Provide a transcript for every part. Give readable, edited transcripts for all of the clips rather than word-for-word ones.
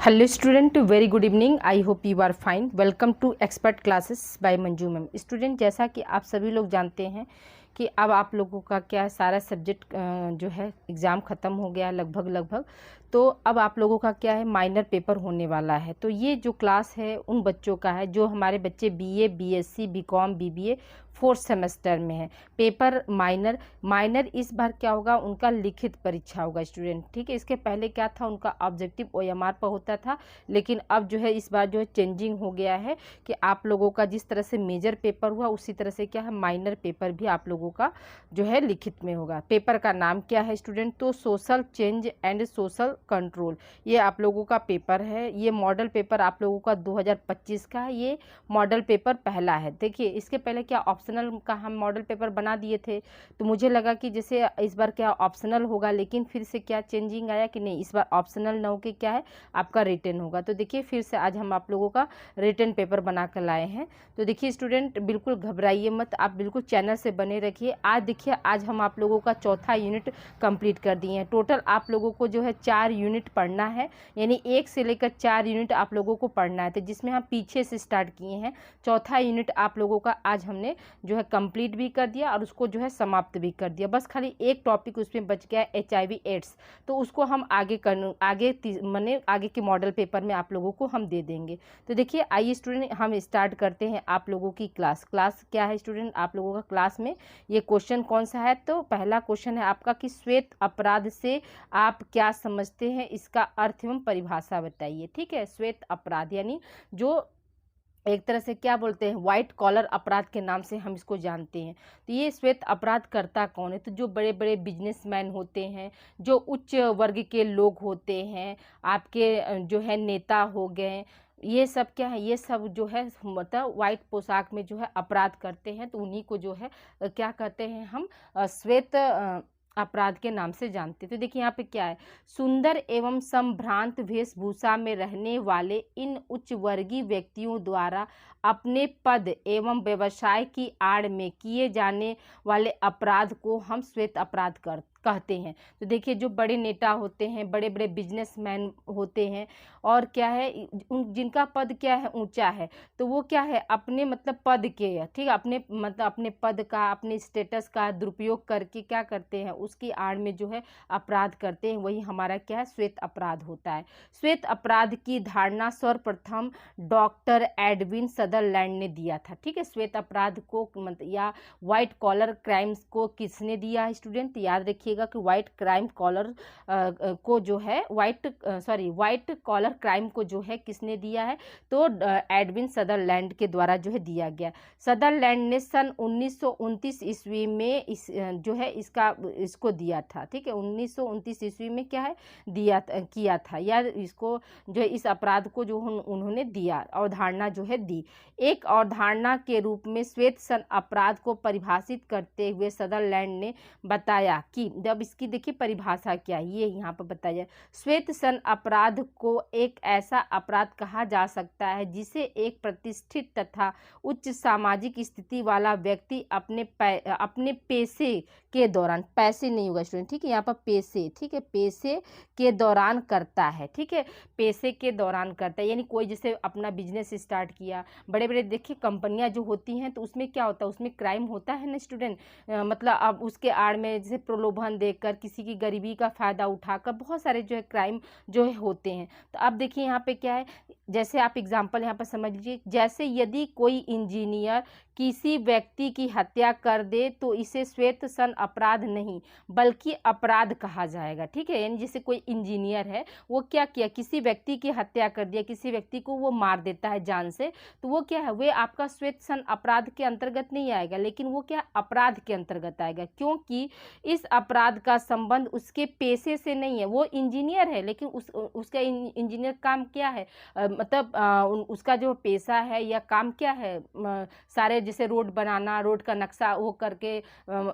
Hello student, very good evening. I hope you are fine. Welcome to expert classes by Manju ma'am. Student, जैसा कि आप सभी लोग जानते हैं कि अब आप लोगों का क्या है, सारा सब्जेक्ट जो है एग्ज़ाम ख़त्म हो गया लगभग. तो अब आप लोगों का क्या है, माइनर पेपर होने वाला है. तो ये जो क्लास है उन बच्चों का है जो हमारे बच्चे BA, BSc, BCom, BBA fourth semester में है. पेपर माइनर इस बार क्या होगा, उनका लिखित परीक्षा होगा स्टूडेंट. ठीक है, इसके पहले क्या था, उनका ऑब्जेक्टिव ओएमआर पर होता था. लेकिन अब जो है इस बार जो है चेंजिंग हो गया है कि आप लोगों का जिस तरह से मेजर पेपर हुआ उसी तरह से क्या है, माइनर पेपर भी आप लोगों का जो है लिखित में होगा. पेपर का नाम क्या है स्टूडेंट, तो social change and social control, ये आप लोगों का पेपर है. ये मॉडल पेपर आप लोगों का 2025 का है. ये मॉडल पेपर पहला है. देखिए, इसके पहले क्या ऑप्शनल का हम मॉडल पेपर बना दिए थे, तो मुझे लगा कि जैसे इस बार क्या ऑप्शनल होगा, लेकिन फिर से क्या चेंजिंग आया कि नहीं, इस बार ऑप्शनल न होकर क्या है, आपका रिटन होगा. तो देखिए, फिर से आज हम आप लोगों का रिटन पेपर बना कर लाए हैं. तो देखिए स्टूडेंट, बिल्कुल घबराइए मत, आप बिल्कुल चैनल से बने रखिए. आज देखिए, आज हम आप लोगों का चौथा यूनिट कंप्लीट कर दिए हैं. टोटल आप लोगों को जो है 4 यूनिट पढ़ना है, यानी 1 से लेकर 4 यूनिट आप लोगों को पढ़ना है. तो जिसमें हम पीछे से स्टार्ट किए हैं, चौथा यूनिट आप लोगों का आज हमने जो है कंप्लीट भी कर दिया और उसको जो है समाप्त भी कर दिया. बस खाली एक टॉपिक उसमें बच गया, HIV एड्स. तो उसको हम आगे के मॉडल पेपर में आप लोगों को हम दे देंगे. तो देखिए, आइए स्टूडेंट, हम स्टार्ट करते हैं आप लोगों की क्लास क्या है स्टूडेंट, आप लोगों का क्लास में ये क्वेश्चन कौन सा है. तो पहला क्वेश्चन है आपका कि श्वेत अपराध से आप क्या समझते हैं, इसका अर्थ एवं परिभाषा बताइए. ठीक है, श्वेत अपराध यानी जो एक तरह से क्या बोलते हैं, व्हाइट कॉलर अपराध के नाम से हम इसको जानते हैं. तो ये श्वेत अपराध करता कौन है, तो जो बड़े बड़े बिजनेसमैन होते हैं, जो उच्च वर्ग के लोग होते हैं, आपके जो है नेता हो गए, ये सब क्या है, ये सब जो है मतलब व्हाइट पोशाक में जो है अपराध करते हैं. तो उन्हीं को जो है क्या कहते हैं, हम श्वेत अपराध के नाम से जानते. तो देखिए यहाँ पे क्या है, सुंदर एवं संभ्रांत वेशभूषा में रहने वाले इन उच्च वर्गीय व्यक्तियों द्वारा अपने पद एवं व्यवसाय की आड़ में किए जाने वाले अपराध को हम श्वेत अपराध कहते हैं. तो देखिए, जो बड़े नेता होते हैं, बड़े बड़े बिजनेसमैन होते हैं, और क्या है, जिनका पद क्या है, ऊंचा है, तो वो क्या है, अपने मतलब पद के, ठीक है, अपने मतलब अपने पद का, अपने स्टेटस का दुरुपयोग करके क्या करते हैं, उसकी आड़ में जो है अपराध करते हैं. वही हमारा क्या है, श्वेत अपराध होता है. श्वेत अपराध की धारणा सर्वप्रथम डॉक्टर एडविन सदरलैंड ने दिया था. ठीक है, श्वेत अपराध को या व्हाइट कॉलर क्राइम्स को किसने दिया है स्टूडेंट, याद रखिएगा कि व्हाइट कॉलर क्राइम को जो है किसने दिया है, तो एडविन सदरलैंड के द्वारा जो है दिया गया. सदरलैंड ने सन 1929 ईस्वी में जो है इसको दिया था. ठीक है, 1929 ईस्वी में क्या है, किया था, या इसको जो है इस अपराध को जो उन्होंने दिया, अवधारणा जो है दी. एक अवधारणा के रूप में श्वेत सन अपराध को परिभाषित करते हुए सदरलैंड ने बताया कि, जब इसकी देखिए परिभाषा क्या है, ये यहाँ पर बताया, श्वेत सन अपराध को एक ऐसा अपराध कहा जा सकता है जिसे एक प्रतिष्ठित तथा उच्च सामाजिक स्थिति वाला व्यक्ति अपने पेशे के दौरान, पैसे नहीं होगा स्टूडेंट, ठीक है, यहाँ पर पेशे, ठीक है, पेशे के दौरान करता है. ठीक है, पेशे के दौरान करता है, यानी कोई जैसे अपना बिजनेस स्टार्ट किया, बड़े बड़े देखिए कंपनियां जो होती हैं, तो उसमें क्या होता है, उसमें क्राइम होता है ना स्टूडेंट, मतलब अब उसके आड़ में जैसे प्रलोभन देकर, किसी की गरीबी का फ़ायदा उठाकर बहुत सारे जो है क्राइम जो है होते हैं. तो अब देखिए यहाँ पे क्या है, जैसे आप एग्जांपल यहाँ पर समझ लीजिए, जैसे यदि कोई इंजीनियर किसी व्यक्ति की हत्या कर दे तो इसे श्वेत सन अपराध नहीं बल्कि अपराध कहा जाएगा. ठीक है, यानी जैसे कोई इंजीनियर है, वो क्या किया, किसी व्यक्ति की हत्या कर दिया, किसी व्यक्ति को वो मार देता है जान से, तो वो क्या है, वे आपका श्वेत सन अपराध के अंतर्गत नहीं आएगा, लेकिन वो क्या अपराध के अंतर्गत आएगा, क्योंकि इस अपराध का संबंध उसके पेशे से नहीं है. वो इंजीनियर है, लेकिन उसका इंजीनियर काम क्या है, मतलब उसका जो पेशा है या काम क्या है, सारे जैसे रोड बनाना, रोड का नक्शा वो करके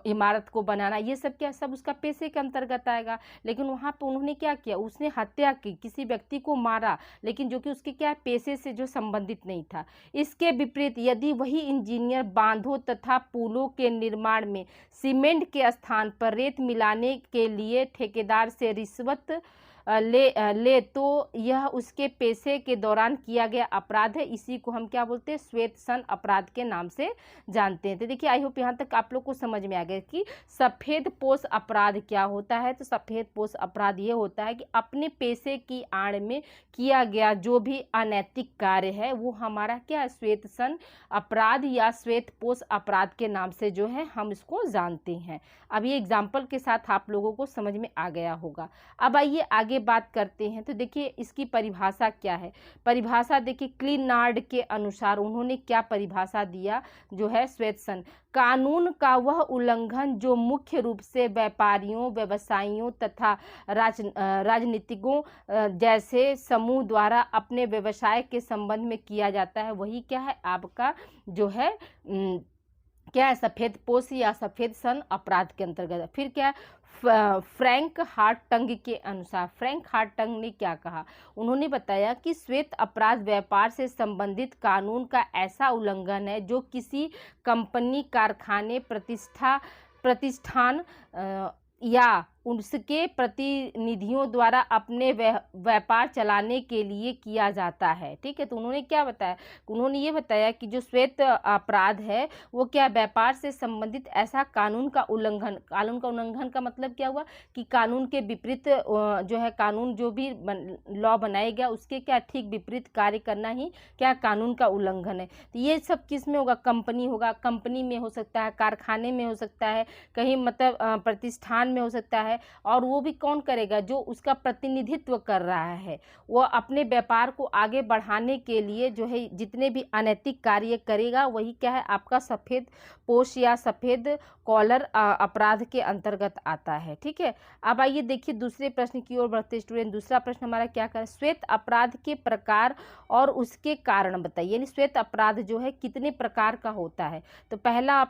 इमारत को बनाना, ये सब क्या, सब उसका पेशे के अंतर्गत आएगा. लेकिन वहाँ पर उन्होंने क्या किया, उसने हत्या की, किसी व्यक्ति को मारा, लेकिन जो कि उसके क्या पेशे से जो संबंधित नहीं था. इसके विपरीत यदि वही इंजीनियर बांधों तथा पुलों के निर्माण में सीमेंट के स्थान पर रेत मिलाने के लिए ठेकेदार से रिश्वत ले तो यह उसके पेशे के दौरान किया गया अपराध है। इसी को हम क्या बोलते हैं, श्वेत सन अपराध के नाम से जानते हैं। तो देखिए आई होप यहाँ तक आप लोग को समझ में आ गया कि सफ़ेद पोश अपराध क्या होता है। तो सफ़ेद पोश अपराध ये होता है कि अपने पेशे की आड़ में किया गया जो भी अनैतिक कार्य है वो हमारा क्या है, श्वेत सन अपराध या श्वेत पोश अपराध के नाम से जो है हम इसको जानते हैं। अब ये एग्जाम्पल के साथ आप लोगों को समझ में आ गया होगा। अब आइए आगे बात करते हैं। तो देखिए इसकी परिभाषा क्या है। परिभाषा देखिए क्लीनार्ड के अनुसार उन्होंने क्या परिभाषा दिया जो है श्वेत सन, कानून का वह उल्लंघन जो मुख्य रूप से व्यापारियों, व्यवसायियों तथा राजनीतिकों जैसे समूह द्वारा अपने व्यवसाय के संबंध में किया जाता है, वही क्या है आपका जो है क्या है, सफ़ेद पोश या सफ़ेद सन अपराध के अंतर्गत। फिर क्या है, फ्रैंक हार्टंग के अनुसार, फ्रैंक हार्टंग ने क्या कहा, उन्होंने बताया कि श्वेत अपराध व्यापार से संबंधित कानून का ऐसा उल्लंघन है जो किसी कंपनी, कारखाने, प्रतिष्ठान या उसके प्रतिनिधियों द्वारा अपने व्यापार चलाने के लिए किया जाता है। ठीक है, तो उन्होंने क्या बताया, उन्होंने ये बताया कि जो श्वेत अपराध है वो क्या, व्यापार से संबंधित ऐसा कानून का उल्लंघन, कानून का उल्लंघन का मतलब क्या हुआ कि कानून के विपरीत जो है, कानून जो भी लॉ बनाया गया उसके क्या ठीक विपरीत कार्य करना ही क्या कानून का उल्लंघन है। तो ये सब किस में होगा, कंपनी होगा, कंपनी में हो सकता है, कारखाने में हो सकता है, कहीं मतलब प्रतिष्ठान में हो सकता है। और वो भी कौन करेगा, जो उसका प्रतिनिधित्व कर रहा है, वो अपने व्यापार को आगे बढ़ाने के लिए जो है जितने भी अनैतिक कार्य करेगा वही क्या है आपका सफ़ेद पोश या सफ़ेद कॉलर अपराध के अंतर्गत आता है। ठीक है, अब आइए देखिए दूसरे प्रश्न की ओर बढ़ते स्टूडेंट। दूसरा प्रश्न हमारा क्या कर, श्वेत अपराध के प्रकार और उसके कारण बताइए, यानी श्वेत अपराध जो है कितने प्रकार का होता है। तो पहला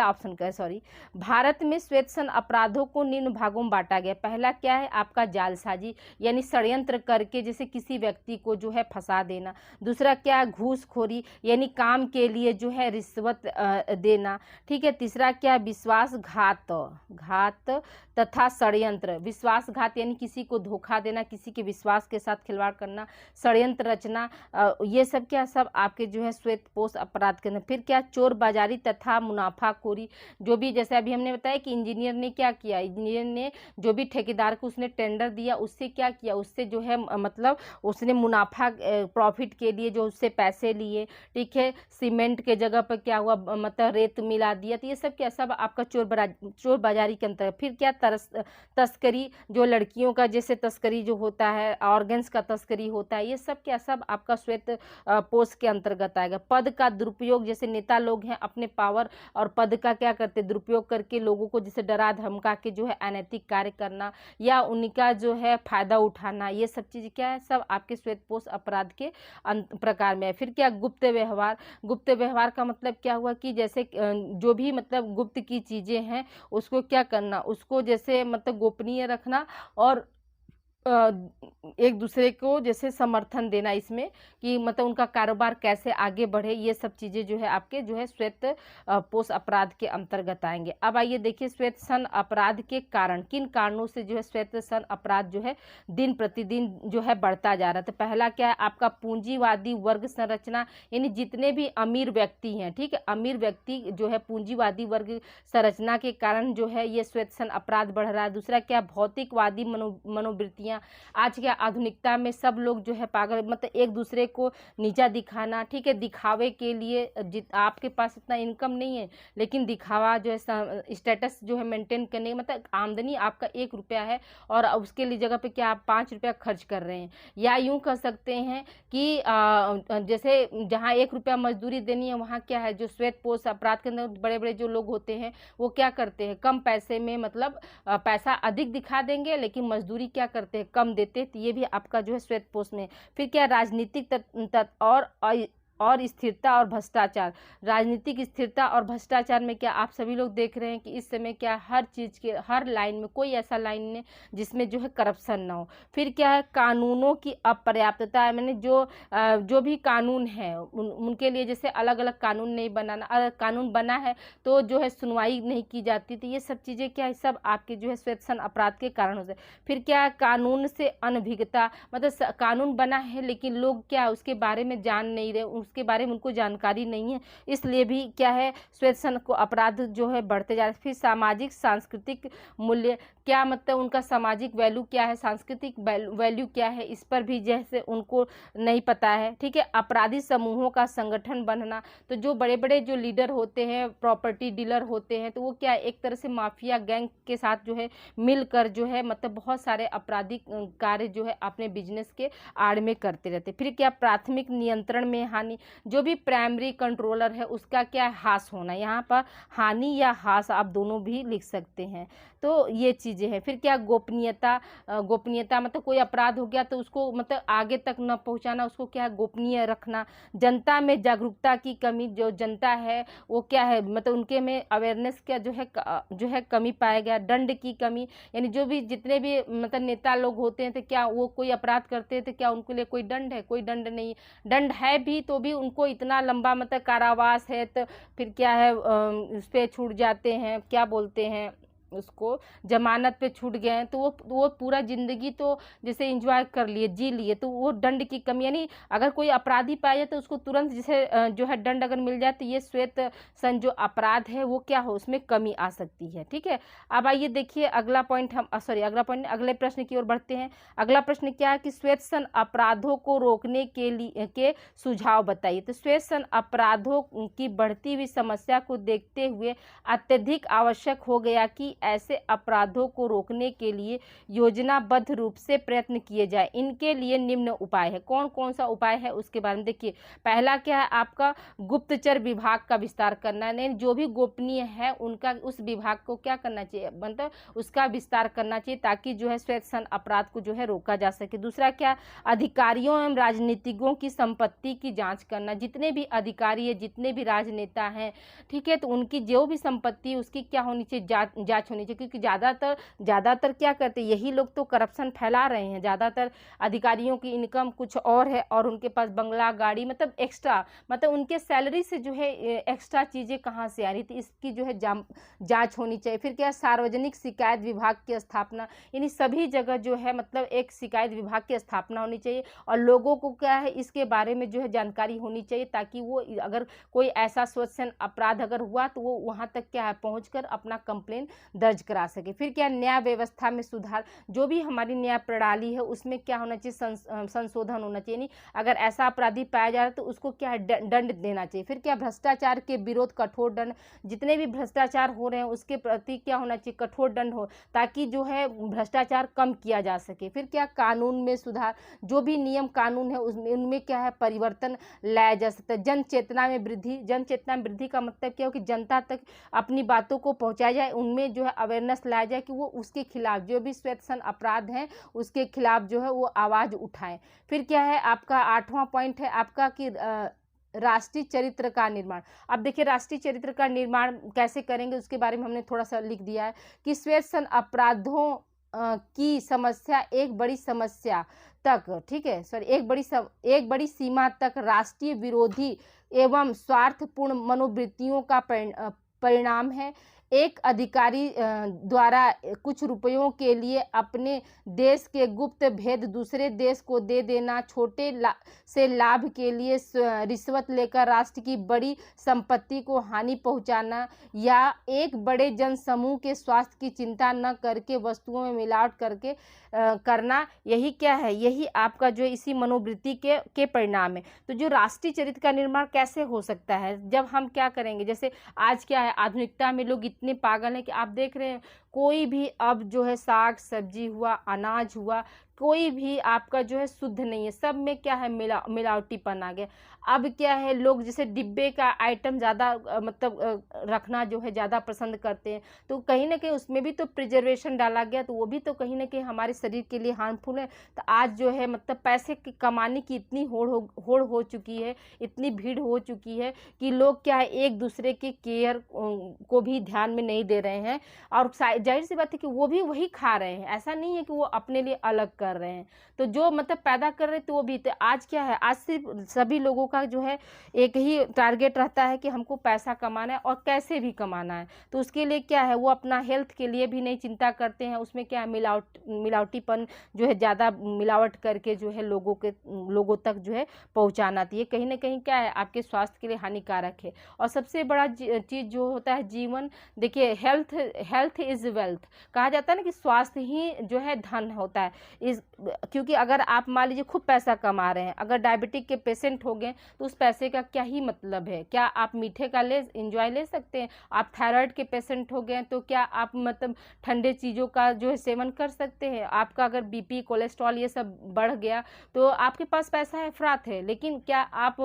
ऑप्शन का सॉरी, भारत में श्वेत सन अपराधों को निम्न भागों में बांटा गया। पहला क्या है आपका जालसाजी, यानी षड्यंत्र करके जैसे किसी व्यक्ति को जो है फंसा देना। दूसरा क्या है घूसखोरी, यानी काम के लिए जो है रिश्वत देना। ठीक है, तीसरा क्या, विश्वासघात तथा षड्यंत्र, विश्वासघात यानी किसी को धोखा देना, किसी के विश्वास के साथ खिलवाड़ करना, षड्यंत्र रचना, ये सब क्या सब आपके जो है श्वेत पोश अपराध के अंदर। फिर क्या, चोर बाजारी तथा मुनाफाखोरी, जो भी जैसे अभी हमने बताया कि इंजीनियर ने क्या किया, इंजीनियर ने जो भी ठेकेदार को उसने टेंडर दिया उससे क्या किया, उससे जो है मतलब उसने मुनाफा प्रॉफिट के लिए जो उससे पैसे लिए। ठीक है, सीमेंट के जगह पर क्या हुआ मतलब रेत मिला दिया। तो ये सब क्या सब आपका चोर बाजारी के अंतर्गत। फिर क्या, तस्करी, जो लड़कियों का जैसे तस्करी जो होता है, ऑर्गन्स का तस्करी होता है, ये सब क्या सब आपका श्वेत पोश के अंतर्गत आएगा। पद का दुरुपयोग, जैसे नेता लोग हैं अपने पावर और पद का क्या करते दुरुपयोग करके लोगों को जैसे डरा धमका के जो है अनैतिक कार्य करना या उनका जो है फायदा उठाना, ये सब चीज़ क्या है सब आपके श्वेत पोश अपराध के प्रकार में है। फिर क्या, गुप्त व्यवहार, गुप्त व्यवहार का मतलब क्या हुआ कि जैसे जो भी मतलब गुप्त की चीज़ें हैं उसको क्या करना, उसको जैसे मतलब गोपनीय रखना और एक दूसरे को जैसे समर्थन देना इसमें कि मतलब उनका कारोबार कैसे आगे बढ़े, ये सब चीज़ें जो है आपके जो है श्वेत पोश अपराध के अंतर्गत आएंगे। अब आइए देखिए श्वेत सन अपराध के कारण, किन कारणों से जो है श्वेत सन अपराध जो है दिन प्रतिदिन जो है बढ़ता जा रहा है। तो पहला क्या है आपका पूंजीवादी वर्ग संरचना, यानी जितने भी अमीर व्यक्ति हैं, ठीक है, अमीर व्यक्ति जो है पूंजीवादी वर्ग संरचना के कारण जो है ये श्वेत सन अपराध बढ़ रहा है। दूसरा क्या, भौतिकवादी मनोवृत्तियाँ, आज क्या आधुनिकता में सब लोग जो है पागल मतलब एक दूसरे को नीचा दिखाना, ठीक है, दिखावे के लिए आपके पास इतना इनकम नहीं है लेकिन दिखावा जो है स्टेटस जो है मेंटेन करने मतलब आमदनी आपका 1 रुपया है और उसके लिए जगह पे क्या आप 5 रुपया खर्च कर रहे हैं। या यूं कह सकते हैं कि जैसे जहाँ 1 रुपया मजदूरी देनी है वहाँ क्या है जो श्वेत पोश अपराध के अंदर बड़े बड़े जो लोग होते हैं वो क्या करते हैं कम पैसे में मतलब पैसा अधिक दिखा देंगे लेकिन मजदूरी क्या करते हैं कम देते हैं। तो ये भी आपका जो है श्वेत पोश में। फिर क्या, राजनीतिक और और स्थिरता और भ्रष्टाचार। राजनीतिक स्थिरता और भ्रष्टाचार में क्या आप सभी लोग देख रहे हैं कि इस समय क्या हर चीज़ के हर लाइन में कोई ऐसा लाइन नहीं जिसमें जो है करप्शन ना हो। फिर क्या है, कानूनों की अपर्याप्तता है, मैंने जो भी कानून है उनके लिए जैसे अलग अलग कानून नहीं बनाना, कानून बना है तो जो है सुनवाई नहीं की जाती थी। ये सब चीज़ें क्या है, सब आपके जो है स्वेच्छा अपराध के कारण हो जाए। फिर क्या है, कानून से अनभिज्ञता, मतलब कानून बना है लेकिन लोग क्या उसके बारे में जान नहीं रहे, उसके बारे में उनको जानकारी नहीं है, इसलिए भी क्या है स्वेच्छा को अपराध जो है बढ़ते जा रहे हैं। फिर सामाजिक सांस्कृतिक मूल्य, क्या मतलब उनका सामाजिक वैल्यू क्या है, सांस्कृतिक वैल्यू क्या है, इस पर भी जैसे उनको नहीं पता है। ठीक है, अपराधी समूहों का संगठन बनना, तो जो बड़े बड़े जो लीडर होते हैं, प्रॉपर्टी डीलर होते हैं, तो वो क्या एक तरह से माफिया गैंग के साथ जो है मिलकर जो है मतलब बहुत सारे आपराधिक कार्य जो है अपने बिजनेस के आड़ में करते रहते। फिर क्या, प्राथमिक नियंत्रण में हानि, जो भी प्राइमरी कंट्रोलर है उसका क्या हास होना, यहाँ पर हानि या हास आप दोनों भी लिख सकते हैं। तो ये चीज़ें हैं। फिर क्या, गोपनीयता, गोपनीयता मतलब कोई अपराध हो गया तो उसको मतलब आगे तक न पहुंचाना, उसको क्या गोपनीय रखना। जनता में जागरूकता की कमी, जो जनता है वो क्या है मतलब उनके में अवेयरनेस का जो है कमी पाया गया। दंड की कमी, यानी जो भी जितने भी मतलब नेता लोग होते हैं तो क्या वो कोई अपराध करते हैं तो क्या उनके लिए कोई दंड है, कोई दंड नहीं, दंड है भी तो भी उनको इतना लंबा मतलब कारावास है, तो फिर क्या है उस पर छूट जाते हैं, क्या बोलते हैं उसको, जमानत पे छूट गए हैं, तो वो पूरा जिंदगी तो जैसे एंजॉय कर लिए, जी लिए, तो वो दंड की कमी, यानी अगर कोई अपराधी पाया जाए तो उसको तुरंत जैसे जो है दंड अगर मिल जाए तो ये श्वेत सन जो अपराध है वो क्या हो, उसमें कमी आ सकती है। ठीक है, अब आइए देखिए अगला पॉइंट, हम अगला पॉइंट अगले प्रश्न की ओर बढ़ते हैं। अगला प्रश्न क्या है कि श्वेत सन अपराधों को रोकने के लिए के सुझाव बताइए। तो श्वेत सन अपराधों की बढ़ती हुई समस्या को देखते हुए अत्यधिक आवश्यक हो गया कि ऐसे अपराधों को रोकने के लिए योजनाबद्ध रूप से प्रयत्न किए जाए। इनके लिए निम्न उपाय है। कौन कौन सा उपाय है उसके बारे में देखिए। पहला क्या है आपका, गुप्तचर विभाग का विस्तार करना, नहीं जो भी गोपनीय है उनका उस विभाग को क्या करना चाहिए, मतलब उसका विस्तार करना चाहिए ताकि जो है श्वेत सन अपराध को जो है रोका जा सके। दूसरा क्या, अधिकारियों एवं राजनीतिज्ञों की संपत्ति की जांच करना, जितने भी अधिकारी है, जितने भी राजनेता हैं, ठीक है, तो उनकी जो भी संपत्ति है उसकी क्या होनी चाहिए, जांच होनी चाहिए। क्योंकि ज़्यादातर क्या करते हैं, यही लोग तो करप्शन फैला रहे हैं। ज़्यादातर अधिकारियों की इनकम कुछ और है और उनके पास बंगला गाड़ी, मतलब एक्स्ट्रा, मतलब उनके सैलरी से जो है एक्स्ट्रा चीज़ें कहाँ से आ रही थी, इसकी जो है जांच होनी चाहिए। फिर क्या, सार्वजनिक शिकायत विभाग की स्थापना, यानी सभी जगह जो है मतलब एक शिकायत विभाग की स्थापना होनी चाहिए और लोगों को क्या है इसके बारे में जो है जानकारी होनी चाहिए ताकि वो अगर कोई ऐसा स्वच्छंद अपराध अगर हुआ तो वो वहाँ तक क्या है पहुँचकर अपना कंप्लेन दर्ज करा सके। फिर क्या, न्याय व्यवस्था में सुधार, जो भी हमारी न्याय प्रणाली है उसमें क्या होना चाहिए, संशोधन होना चाहिए। नहीं अगर ऐसा अपराधी पाया जा रहा है तो उसको क्या है दंड देना चाहिए। फिर क्या, भ्रष्टाचार के विरोध कठोर दंड, जितने भी भ्रष्टाचार हो रहे हैं उसके प्रति क्या होना चाहिए, कठोर दंड हो ताकि जो है भ्रष्टाचार कम किया जा सके। फिर क्या, कानून में सुधार, जो भी नियम कानून है उनमें क्या है परिवर्तन लाया जा सकता है। जन चेतना में वृद्धि, जन चेतना में वृद्धि का मतलब क्या हो कि जनता तक अपनी बातों को पहुंचाया जाए, उनमें जो है अवेयरनेस लाया जाए कि वो उसके खिलाफ जो भी श्वेत सन अपराध हैं उसके खिलाफ जो है वो आवाज़ उठाएं। फिर क्या है आपका 8वां पॉइंट है आपका कि राष्ट्रीय चरित्र का निर्माण। अब देखिए राष्ट्रीय चरित्र का निर्माण कैसे करेंगे उसके बारे में हमने थोड़ा सा लिख दिया है कि श्वेत सन अपराधों की समस्या एक बड़ी समस्या तक, ठीक है सॉरी, एक बड़ी सीमा तक राष्ट्रीय विरोधी एवं स्वार्थपूर्ण मनोवृत्तियों का परिणाम है। एक अधिकारी द्वारा कुछ रुपयों के लिए अपने देश के गुप्त भेद दूसरे देश को दे देना, छोटे से लाभ के लिए रिश्वत लेकर राष्ट्र की बड़ी संपत्ति को हानि पहुंचाना, या एक बड़े जनसमूह के स्वास्थ्य की चिंता न करके वस्तुओं में मिलावट करके करना, यही क्या है, यही आपका जो इसी मनोवृत्ति के परिणाम है। तो जो राष्ट्रीय चरित्र का निर्माण कैसे हो सकता है, जब हम क्या करेंगे, जैसे आज क्या है आधुनिकता में लोग इतने पागल हैं कि आप देख रहे हैं कोई भी अब जो है साग सब्जी हुआ, अनाज हुआ, कोई भी आपका जो है शुद्ध नहीं है, सब में क्या है मिलावटीपन आ गया। अब क्या है, लोग जैसे डिब्बे का आइटम ज़्यादा रखना जो है ज़्यादा पसंद करते हैं, तो कहीं ना कहीं उसमें भी तो प्रिजर्वेशन डाला गया, तो वो भी तो कहीं ना कहीं हमारे शरीर के लिए हार्मफुल है। तो आज जो है पैसे कमाने की इतनी होड़ हो चुकी है, इतनी भीड़ हो चुकी है कि लोग क्या है एक दूसरे के केयर को भी ध्यान में नहीं दे रहे हैं, और जाहिर सी बात है कि वो भी वही खा रहे हैं, ऐसा नहीं है कि वो अपने लिए अलग कर रहे हैं। तो जो पैदा कर रहे थे वो भी, तो आज क्या है, आज सिर्फ सभी लोगों का जो है एक ही टारगेट रहता है कि हमको पैसा कमाना है और कैसे भी कमाना है। तो उसके लिए क्या है, वो अपना हेल्थ के लिए भी नहीं चिंता करते हैं, उसमें क्या है मिलावटीपन जो है ज़्यादा मिलावट करके जो है लोगों तक जो है पहुँचाना। तो ये कहीं ना कहीं क्या है, आपके स्वास्थ्य के लिए हानिकारक है। और सबसे बड़ा चीज़ जो होता है जीवन, देखिए हेल्थ इज़ वेल्थ, कहा जाता है ना कि स्वास्थ्य ही जो है धन होता है। क्योंकि अगर आप मान लीजिए खूब पैसा कमा रहे हैं, अगर डायबिटिक के पेशेंट हो गए तो उस पैसे का क्या ही मतलब है? क्या आप मीठे का इंजॉय ले सकते हैं? आप थायराइड के पेशेंट हो गए तो क्या आप ठंडे चीज़ों का जो है सेवन कर सकते हैं? आपका अगर बीपी कोलेस्ट्रॉल ये सब बढ़ गया तो आपके पास पैसा है, अफरात है, लेकिन क्या आप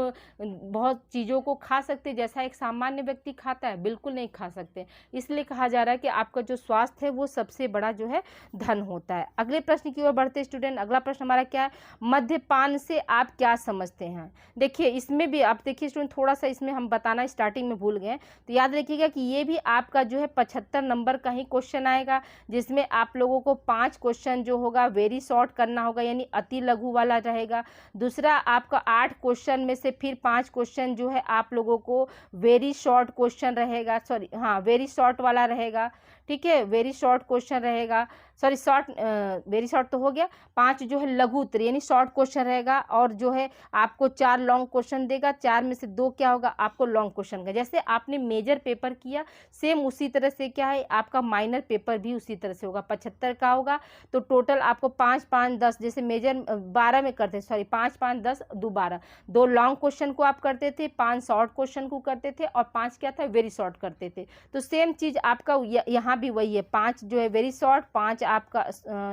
बहुत चीज़ों को खा सकते जैसा एक सामान्य व्यक्ति खाता है? बिल्कुल नहीं खा सकते। इसलिए कहा जा रहा है कि आपका जो स्वास्थ्य है वो सबसे बड़ा जो है धन होता है। अगले प्रश्न की ओर बढ़ते स्टूडेंट, अगला प्रश्न हमारा क्या है, मद्यपान से आप क्या समझते हैं? देखिए इसमें भी आप देखिए स्टूडेंट, थोड़ा सा इसमें हम बताना स्टार्टिंग में भूल गए, तो याद रखिएगा कि ये भी आपका जो है 75 नंबर का ही क्वेश्चन आएगा, जिसमें आप लोगों को 5 क्वेश्चन जो होगा वेरी शॉर्ट करना होगा, यानी अति लघु वाला रहेगा। दूसरा आपका 8 क्वेश्चन में से फिर 5 क्वेश्चन जो है आप लोगों को वेरी शॉर्ट क्वेश्चन रहेगा, सॉरी हाँ वेरी शॉर्ट वाला रहेगा, ठीक है, वेरी शॉर्ट क्वेश्चन रहेगा, सॉरी वेरी शॉर्ट तो हो गया। 5 जो है लघु उत्तर यानी शॉर्ट क्वेश्चन रहेगा, और जो है आपको 4 लॉन्ग क्वेश्चन देगा, 4 में से 2 क्या होगा आपको लॉन्ग क्वेश्चन का। जैसे आपने मेजर पेपर किया सेम उसी तरह से क्या है आपका माइनर पेपर भी उसी तरह से होगा, 75 का होगा। तो टोटल आपको 5 5 10, जैसे मेजर 12 में करते, सॉरी 5 5 10 2 12, 2 लॉन्ग क्वेश्चन को आप करते थे, 5 शॉर्ट क्वेश्चन को करते थे, और 5 क्या था वेरी शॉर्ट करते थे। तो सेम चीज़ आपका यहाँ भी वही है, 5 जो है वेरी शॉर्ट, 5 आपका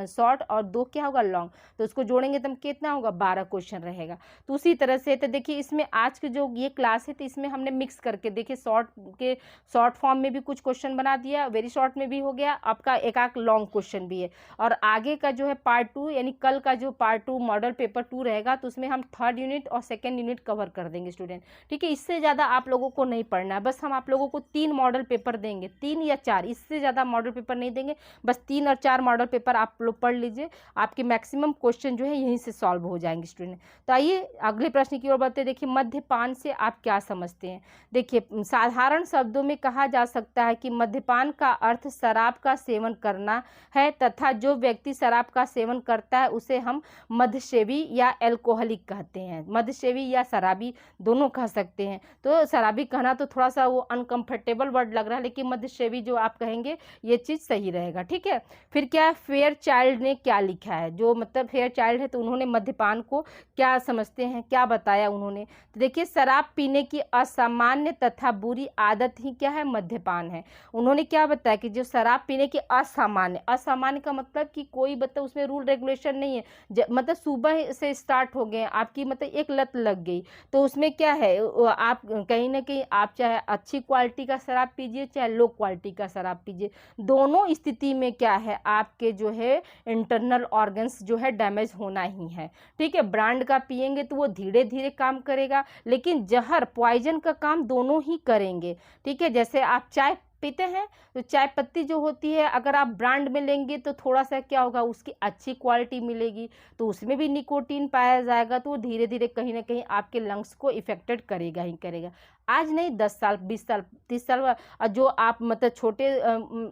शॉर्ट, और 2 क्या होगा लॉन्ग। तो उसको जोड़ेंगे तो कितना होगा 12 क्वेश्चन रहेगा। तो उसी तरह से तो देखिए इसमें आज की जो ये क्लास है तो इसमें हमने मिक्स करके देखिए शॉर्ट फॉर्म में भी कुछ क्वेश्चन बना दिया, वेरी शॉर्ट में भी हो गया, आपका एक लॉन्ग क्वेश्चन भी है। और आगे का जो है पार्ट 2 यानी कल का जो पार्ट 2 मॉडल पेपर 2 रहेगा, तो उसमें हम 3rd यूनिट और 2nd यूनिट कवर कर देंगे स्टूडेंट, ठीक है। इससे ज़्यादा आप लोगों को नहीं पढ़ना है, बस हम आप लोगों को 3 मॉडल पेपर देंगे, 3 या 4, इससे ज़्यादा मॉडल पेपर नहीं देंगे, बस 3 और 4 मॉडल पेपर आप लोग पढ़ लीजिए, आपके मैक्सिमम क्वेश्चन जो है यहीं से सॉल्व हो जाएंगे स्टूडेंट। तो आइए अगले प्रश्न की ओर बढ़ते हैं। देखिए मद्यपान से आप क्या समझते हैं? देखिए साधारण शब्दों में कहा जा सकता है कि मद्यपान का अर्थ शराब का सेवन करना है, तथा जो व्यक्ति शराब का सेवन करता है उसे हम मद्यसेवी या एल्कोहलिक कहते हैं। मद्यसेवी या शराबी दोनों कह सकते हैं। तो शराबी कहना तो थोड़ा सा वो अनकंफर्टेबल वर्ड लग रहा है, लेकिन मद्यसेवी जो आप कहेंगे ये चीज़ सही रहेगा, ठीक है। फिर क्या फेयर चाइल्ड ने क्या लिखा है, जो फेयर चाइल्ड है तो उन्होंने मद्यपान को क्या समझते हैं, क्या बताया उन्होंने? तो देखिए शराब पीने की असामान्य तथा बुरी आदत ही क्या है मद्यपान है। उन्होंने क्या बताया कि जो शराब पीने की असामान्य का मतलब कि कोई उसमें रूल रेगुलेशन नहीं है, सुबह से स्टार्ट हो गए आपकी एक लत लग गई, तो उसमें क्या है आप कहीं ना कहीं आप चाहे अच्छी क्वालिटी का शराब पीजिए चाहे लो क्वालिटी का शराब पीजिए, दोनों स्थिति में क्या है आपके जो है इंटरनल ऑर्गन्स जो है डैमेज होना ही है, ठीक है। ब्रांड का पिएंगे तो वो धीरे धीरे काम करेगा, लेकिन जहर पॉइजन का काम दोनों ही करेंगे, ठीक है। जैसे आप चाय पीते हैं तो चाय पत्ती जो होती है अगर आप ब्रांड में लेंगे तो थोड़ा सा क्या होगा उसकी अच्छी क्वालिटी मिलेगी, तो उसमें भी निकोटीन पाया जाएगा, तो वो धीरे धीरे कहीं ना कहीं आपके लंग्स को इफेक्टेड करेगा ही करेगा। आज नहीं 10 साल 20 साल 30 साल जो आप छोटे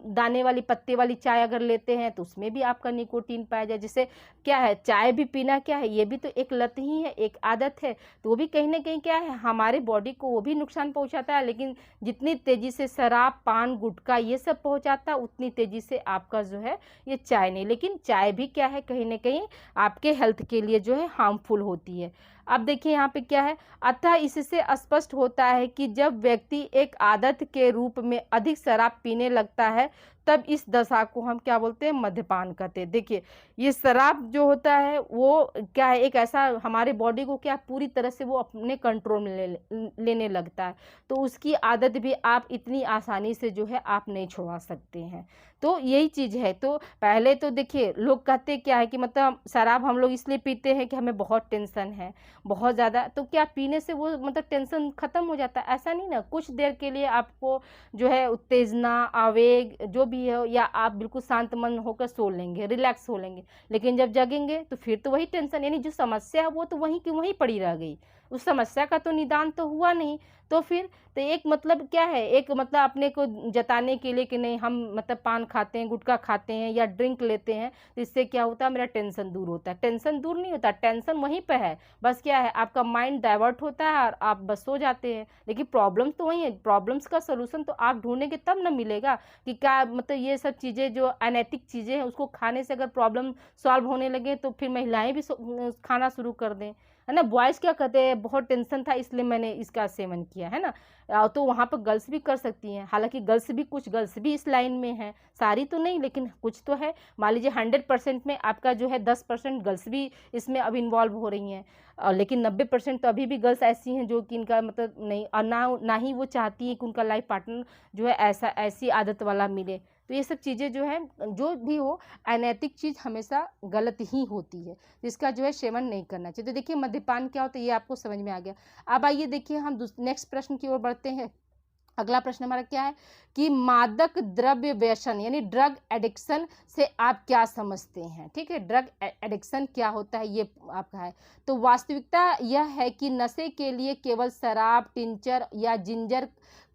दाने वाली पत्ते वाली चाय अगर लेते हैं तो उसमें भी आपका निकोटीन पाया जाए। जिससे क्या है चाय भी पीना क्या है ये भी तो एक लत ही है, एक आदत है, तो वो भी कहीं ना कहीं क्या है हमारे बॉडी को वो भी नुकसान पहुंचाता है। लेकिन जितनी तेज़ी से शराब पान गुटखा ये सब पहुंचाता है उतनी तेज़ी से आपका जो है ये चाय नहीं। लेकिन चाय भी क्या है कहीं ना कहीं आपके हेल्थ के लिए जो है हार्मफुल होती है। अब देखिए यहाँ पे क्या है, अतः इससे स्पष्ट होता है कि जब व्यक्ति एक आदत के रूप में अधिक शराब पीने लगता है तब इस दशा को हम क्या बोलते हैं, मद्यपान कहते हैं। देखिए ये शराब जो होता है वो क्या है, एक ऐसा हमारे बॉडी को क्या पूरी तरह से वो अपने कंट्रोल में लेने लगता है, तो उसकी आदत भी आप इतनी आसानी से जो है आप नहीं छुड़वा सकते हैं। तो यही चीज़ है। तो पहले तो देखिए लोग कहते क्या है कि मतलब शराब हम लोग इसलिए पीते हैं कि हमें बहुत टेंशन है, बहुत ज़्यादा, तो क्या पीने से वो मतलब टेंशन ख़त्म हो जाता है? ऐसा नहीं ना, कुछ देर के लिए आपको जो है उत्तेजना, आवेग जो भी है, या आप बिल्कुल शांत मन होकर सो लेंगे, रिलैक्स हो लेंगे, लेकिन जब जगेंगे तो फिर तो वही टेंशन, यानी जो समस्या है वो तो वहीं की वहीं पड़ी रह गई, उस समस्या का तो निदान तो हुआ नहीं। तो फिर तो एक मतलब क्या है, एक मतलब अपने को जताने के लिए कि नहीं हम मतलब पान खाते हैं, गुटखा खाते हैं या ड्रिंक लेते हैं, तो इससे क्या होता है, मेरा टेंशन दूर होता है। टेंशन दूर नहीं होता, टेंशन वहीं पे है, बस क्या है आपका माइंड डाइवर्ट होता है और आप बस सो जाते हैं। लेकिन प्रॉब्लम तो वही है, प्रॉब्लम्स का सोल्यूशन तो आप ढूंढेंगे तब ना मिलेगा कि क्या मतलब ये सब चीज़ें जो अनैतिक चीज़ें हैं उसको खाने से अगर प्रॉब्लम सॉल्व होने लगे तो फिर महिलाएं भी खाना शुरू कर दें, है ना। बॉयज़ क्या कहते हैं, बहुत टेंशन था इसलिए मैंने इसका सेवन किया, है ना। तो वहाँ पर गर्ल्स भी कर सकती हैं, हालांकि कुछ गर्ल्स भी इस लाइन में हैं, सारी तो नहीं लेकिन कुछ तो है। मान लीजिए 100% में आपका जो है 10% गर्ल्स भी इसमें अब इन्वॉल्व हो रही हैं, लेकिन 90% तो अभी भी गर्ल्स ऐसी हैं जो कि इनका मतलब नहीं, और ना ही वो चाहती हैं कि उनका लाइफ पार्टनर जो है ऐसी आदत वाला मिले। तो ये सब चीज़ें जो है, जो भी हो, अनैतिक चीज़ हमेशा गलत ही होती है, तो इसका जो है सेवन नहीं करना चाहिए। तो देखिए मद्यपान क्या होता है ये आपको समझ में आ गया। अब आइए देखिए हम नेक्स्ट प्रश्न की ओर बढ़ते हैं। अगला प्रश्न हमारा क्या है कि मादक द्रव्य व्यसन यानी ड्रग एडिक्शन से आप क्या समझते हैं। ठीक है, ड्रग एडिक्शन क्या होता है ये आपका है। तो वास्तविकता यह है कि नशे के लिए केवल शराब, टिंचर या जिंजर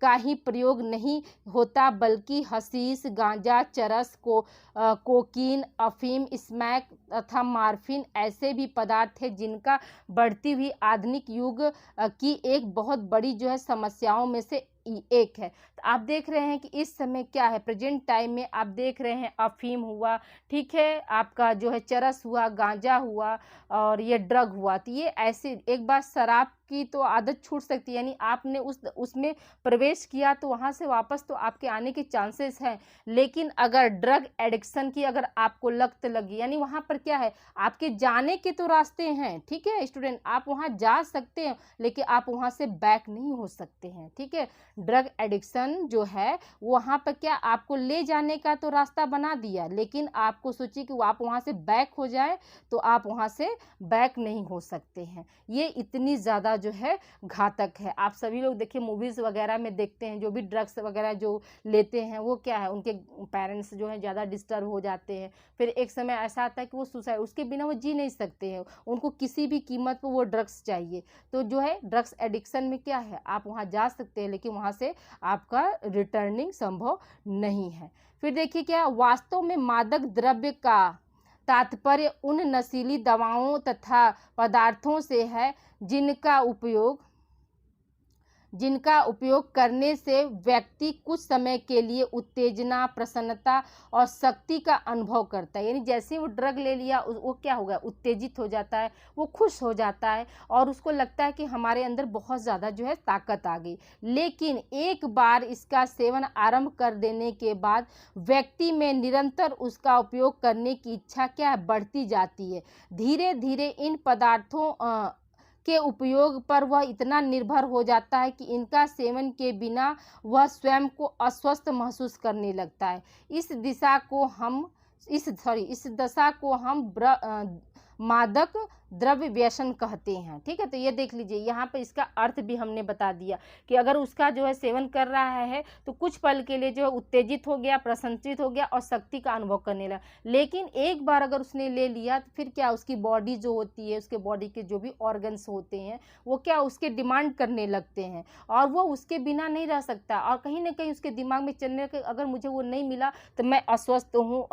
का ही प्रयोग नहीं होता, बल्कि हशीश, गांजा, चरस, कोकीन, अफीम, स्मैक तथा मार्फिन ऐसे भी पदार्थ हैं जिनका बढ़ती हुई आधुनिक युग की एक बहुत बड़ी जो है समस्याओं में से एक है। तो आप देख रहे हैं कि इस समय क्या है, प्रेजेंट टाइम में आप देख रहे हैं अफीम हुआ, ठीक है, आपका जो है चरस हुआ, गांजा हुआ और ये ड्रग हुआ। तो ये ऐसे एक बार शराब की तो आदत छूट सकती है, यानी आपने उसमें प्रवेश किया तो वहाँ से वापस तो आपके आने के चांसेस हैं। लेकिन अगर ड्रग एडिक्शन की अगर आपको लत लगी, यानी वहाँ पर क्या है, आपके जाने के तो रास्ते हैं, ठीक है स्टूडेंट, आप वहाँ जा सकते हैं लेकिन आप वहाँ से बैक नहीं हो सकते हैं। ठीक है, ड्रग एडिक्शन जो है वहाँ पर क्या आपको ले जाने का तो रास्ता बना दिया, लेकिन आपको सोचिए कि आप वहाँ से बैक हो जाए तो आप वहाँ से बैक नहीं हो सकते हैं। ये इतनी ज़्यादा जो है घातक है। आप सभी लोग देखिए मूवीज़ वगैरह में देखते हैं, जो भी ड्रग्स वगैरह जो लेते हैं वो क्या है, उनके पेरेंट्स जो है ज़्यादा डिस्टर्ब हो जाते हैं, फिर एक समय ऐसा आता है कि वो सुसाइड, उसके बिना वो जी नहीं सकते हैं, उनको किसी भी कीमत पर वो ड्रग्स चाहिए। तो जो है ड्रग्स एडिक्शन में क्या है, आप वहाँ जा सकते हैं लेकिन वहाँ से आपका रिटर्निंग संभव नहीं है। फिर देखिए क्या वास्तव में मादक द्रव्य का तात्पर्य उन नशीली दवाओं तथा पदार्थों से है जिनका उपयोग करने से व्यक्ति कुछ समय के लिए उत्तेजना, प्रसन्नता और शक्ति का अनुभव करता है। यानी जैसे वो ड्रग ले लिया वो क्या हो गया, उत्तेजित हो जाता है, वो खुश हो जाता है और उसको लगता है कि हमारे अंदर बहुत ज़्यादा जो है ताकत आ गई। लेकिन एक बार इसका सेवन आरंभ कर देने के बाद व्यक्ति में निरंतर उसका उपयोग करने की इच्छा क्या है, बढ़ती जाती है। धीरे धीरे इन पदार्थों के उपयोग पर वह इतना निर्भर हो जाता है कि इनका सेवन के बिना वह स्वयं को अस्वस्थ महसूस करने लगता है। इस दशा को हम मादक द्रव्य व्यसन कहते हैं। ठीक है, तो ये देख लीजिए यहाँ पे इसका अर्थ भी हमने बता दिया कि अगर उसका जो है सेवन कर रहा है तो कुछ पल के लिए जो है उत्तेजित हो गया, प्रसन्नचित हो गया और शक्ति का अनुभव करने लगा। लेकिन एक बार अगर उसने ले लिया तो फिर क्या उसकी बॉडी जो होती है, उसके बॉडी के जो भी ऑर्गन्स होते हैं वो क्या उसके डिमांड करने लगते हैं और वो उसके बिना नहीं रह सकता और कहीं ना कहीं उसके दिमाग में चलने लगे अगर मुझे वो नहीं मिला तो मैं अस्वस्थ हूँ।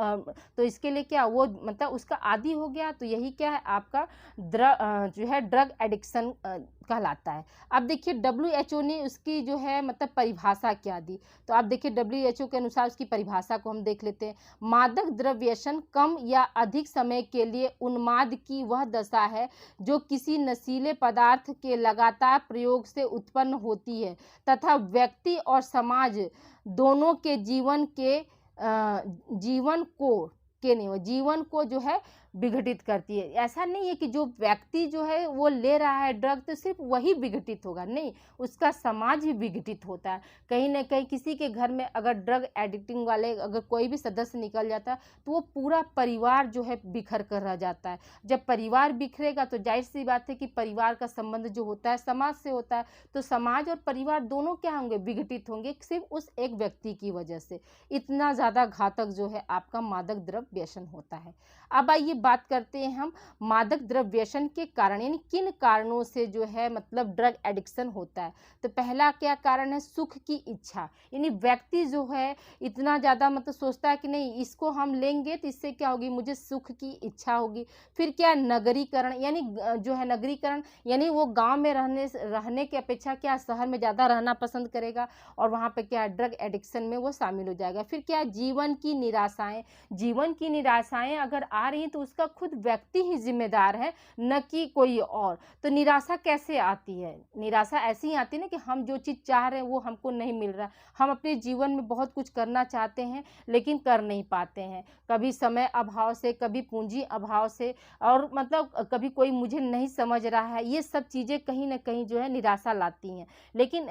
तो इसके लिए क्या वो मतलब उसका आदी हो गया। तो यही क्या है आपका जो है ड्रग एडिक्शन कहलाता है। अब देखिए WHO ने उसकी जो है मतलब परिभाषा क्या दी, तो आप देखिए WHO के अनुसार उसकी परिभाषा को हम देख लेते हैं। मादक द्रव्य व्यसन कम या अधिक समय के लिए उन्माद की वह दशा है जो किसी नशीले पदार्थ के लगातार प्रयोग से उत्पन्न होती है तथा व्यक्ति और समाज दोनों के जीवन के जीवन को के नहीं, वो जीवन को जो है विघटित करती है। ऐसा नहीं है कि जो व्यक्ति जो है वो ले रहा है ड्रग तो सिर्फ वही विघटित होगा, नहीं, उसका समाज ही विघटित होता है। कहीं ना कहीं किसी के घर में अगर ड्रग एडिक्टिंग वाले अगर कोई भी सदस्य निकल जाता है तो वो पूरा परिवार जो है बिखर कर रह जाता है। जब परिवार बिखरेगा तो जाहिर सी बात है कि परिवार का संबंध जो होता है समाज से होता है, तो समाज और परिवार दोनों क्या होंगे, विघटित होंगे, सिर्फ उस एक व्यक्ति की वजह से। इतना ज़्यादा घातक जो है आपका मादक द्रव्य व्यसन होता है। अब आइए बात करते हैं हम मादक द्रव्य व्यसन के कारण, यानी किन कारणों से जो है मतलब ड्रग एडिक्शन होता है। तो पहला क्या कारण है, सुख की इच्छा, यानी व्यक्ति जो है इतना ज़्यादा मतलब सोचता है कि नहीं इसको हम लेंगे तो इससे क्या होगी, मुझे सुख की इच्छा होगी। फिर क्या, नगरीकरण, यानी जो है नगरीकरण, यानी वो गांव में रहने की अपेक्षा क्या शहर में ज़्यादा रहना पसंद करेगा और वहाँ पे क्या ड्रग एडिक्शन में वो शामिल हो जाएगा। फिर क्या, जीवन की निराशाएं, जीवन की निराशाएं अगर आ रही हैं तो उसका खुद व्यक्ति ही जिम्मेदार है, न कि कोई और। तो निराशा कैसे आती है, निराशा ऐसी ही आती है ना कि हम जो चीज़ चाह रहे हैं वो हमको नहीं मिल रहा, हम अपने जीवन में बहुत कुछ करना चाहते हैं लेकिन कर नहीं पाते हैं, कभी समय अभाव से, कभी पूंजी अभाव से, और मतलब कभी कोई मुझे नहीं समझ रहा है। ये सब चीज़ें कहीं ना कहीं जो है निराशा लाती हैं। लेकिन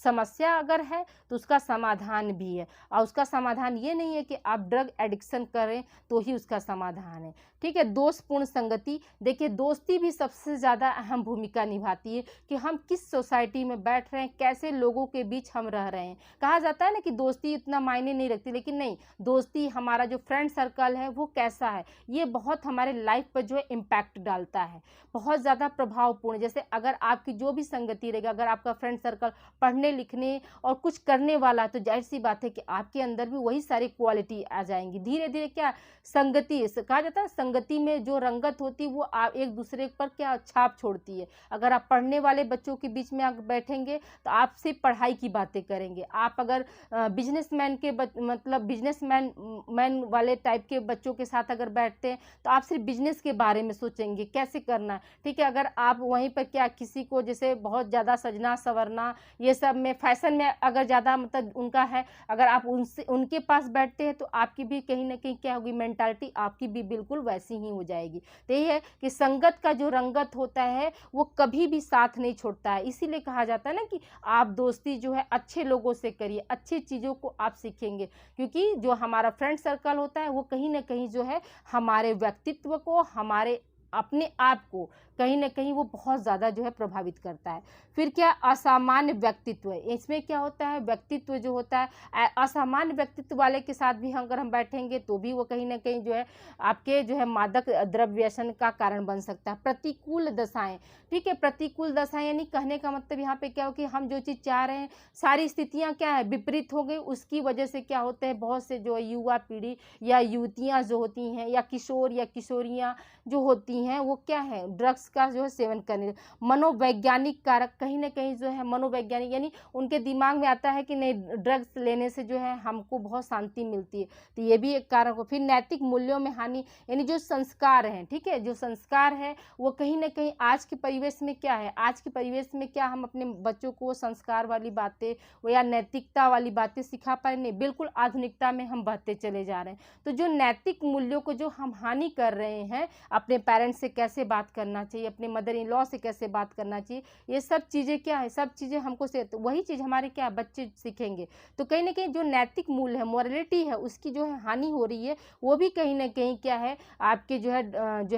समस्या अगर है तो उसका समाधान भी है, और उसका समाधान ये नहीं है कि आप ड्रग एडिक्शन करें तो ही उसका समाधान है। ठीक है, दोस्तपूर्ण संगति, देखिए दोस्ती भी सबसे ज़्यादा अहम भूमिका निभाती है कि हम किस सोसाइटी में बैठ रहे हैं, कैसे लोगों के बीच हम रह रहे हैं। कहा जाता है ना कि दोस्ती इतना मायने नहीं रखती, लेकिन नहीं, दोस्ती, हमारा जो फ्रेंड सर्कल है वो कैसा है, ये बहुत हमारे लाइफ पर जो है इम्पैक्ट डालता है, बहुत ज़्यादा प्रभावपूर्ण। जैसे अगर आपकी जो भी संगति रहेगी, अगर आपका फ्रेंड सर्कल पढ़ने लिखने और कुछ करने वाला है तो जाहिर सी बात है कि आपके अंदर भी वही सारी क्वालिटी आ जाएंगी। धीरे धीरे क्या, संगति, कहा जाता है संगति में जो रंगत होती है वो आप एक दूसरे पर क्या छाप छोड़ती है। अगर आप पढ़ने वाले बच्चों के बीच में आप बैठेंगे तो आप सिर्फ पढ़ाई की बातें करेंगे। आप अगर बिजनेसमैन के मतलब बिजनेसमैन वाले टाइप के बच्चों के साथ अगर बैठते हैं तो आप सिर्फ बिजनेस के बारे में सोचेंगे कैसे करना है। ठीक है, अगर आप वहीं पर क्या किसी को जैसे बहुत ज़्यादा सजना संवरना ये सब में, फैशन में अगर ज़्यादा मतलब उनका है, अगर आप उनसे उनके पास बैठते हैं तो आपकी भी कहीं ना कहीं क्या होगी, मेंटालिटी आपकी भी बिल्कुल वैसी ही हो जाएगी। तो ये है कि संगत का जो रंगत होता है वो कभी भी साथ नहीं छोड़ता है। इसीलिए कहा जाता है ना कि आप दोस्ती जो है अच्छे लोगों से करिए, अच्छी चीज़ों को आप सीखेंगे, क्योंकि जो हमारा फ्रेंड सर्कल होता है वो कहीं ना कहीं जो है हमारे व्यक्तित्व को, हमारे अपने आप को कहीं ना कहीं वो बहुत ज़्यादा जो है प्रभावित करता है। फिर क्या, असामान्य व्यक्तित्व है, इसमें क्या होता है, व्यक्तित्व जो होता है असामान्य व्यक्तित्व वाले के साथ भी अगर हम बैठेंगे तो भी वो कहीं ना कहीं जो है आपके जो है मादक द्रव्य व्यसन का कारण बन सकता है। प्रतिकूल दशाएं, ठीक है, प्रतिकूल दशाएं यानी कहने का मतलब यहाँ पे क्या हो कि हम जो चीज़ चाह रहे हैं सारी स्थितियाँ क्या है विपरीत हो गई, उसकी वजह से क्या होते हैं बहुत से जो युवा पीढ़ी या युवतियाँ जो होती हैं या किशोर या किशोरियाँ जो होती हैं वो क्या है ड्रग्स का जो है सेवन करने। मनोवैज्ञानिक कारक, कहीं ना कहीं जो है मनोवैज्ञानिक यानी उनके दिमाग में आता है कि नहीं ड्रग्स लेने से जो है हमको बहुत शांति मिलती है, तो ये भी एक कारक हो। फिर नैतिक मूल्यों में हानि, यानी जो संस्कार हैं, ठीक है, जो संस्कार है वो कहीं ना कहीं आज के परिवेश में क्या है, आज के परिवेश में क्या हम अपने बच्चों को संस्कार वाली बातें वो या नैतिकता वाली बातें सिखा पाए, नहीं, बिल्कुल आधुनिकता में हम बढ़ते चले जा रहे हैं। तो जो नैतिक मूल्यों को जो हम हानि कर रहे हैं, अपने पेरेंट्स से कैसे बात करना चाहिए, अपने मदर इन लॉ से कैसे बात करना चाहिए, ये सब चीज़ें क्या है, सब चीज़ें हमको से तो वही चीज़ हमारे क्या बच्चे सीखेंगे। तो कहीं ना कहीं जो नैतिक मूल्य है, मोरलिटी है, उसकी जो है हानि हो रही है, वो भी कहीं ना कहीं क्या है आपके जो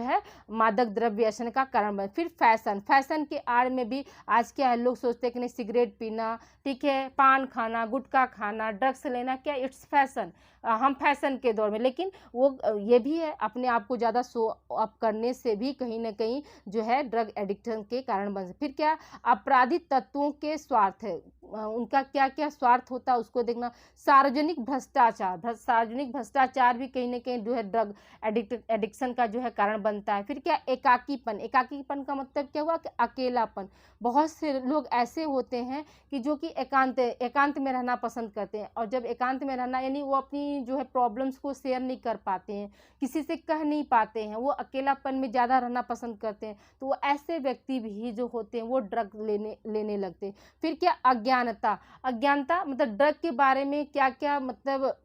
है मादक द्रव्य व्यसन का कारण बने। फिर फैशन, फैशन के आड़ में भी आज क्या है लोग सोचते हैं कि नहीं सिगरेट पीना, ठीक है, पान खाना, गुटखा खाना, ड्रग्स लेना, क्या इट्स फैशन, हम फैशन के दौर में। लेकिन वो ये भी है अपने आप को ज़्यादा शो अप करने से भी कहीं ना कहीं जो है ड्रग एडिक्शन के कारण बन सकते। फिर क्या, आपराधिक तत्वों के स्वार्थ है, उनका क्या क्या स्वार्थ होता है उसको देखना। सार्वजनिक भ्रष्टाचार, सार्वजनिक भ्रष्टाचार भी कहीं ना कहीं जो है ड्रग एडिक्शन का जो है कारण बनता है। फिर क्या, एकाकीपन, एकाकीपन का मतलब क्या हुआ कि अकेलापन। बहुत से लोग ऐसे होते हैं कि जो कि एकांत में रहना पसंद करते हैं, और जब एकांत में रहना यानी वो अपनी जो है प्रॉब्लम्स को शेयर नहीं कर पाते हैं, किसी से कह नहीं पाते हैं, वो अकेलापन में ज़्यादा रहना पसंद करते हैं, तो वो ऐसे व्यक्ति भी जो होते हैं वो ड्रग लेने लगते हैं। फिर क्या, अज्ञानता, अज्ञानता मतलब ड्रग के बारे में क्या क्या मतलब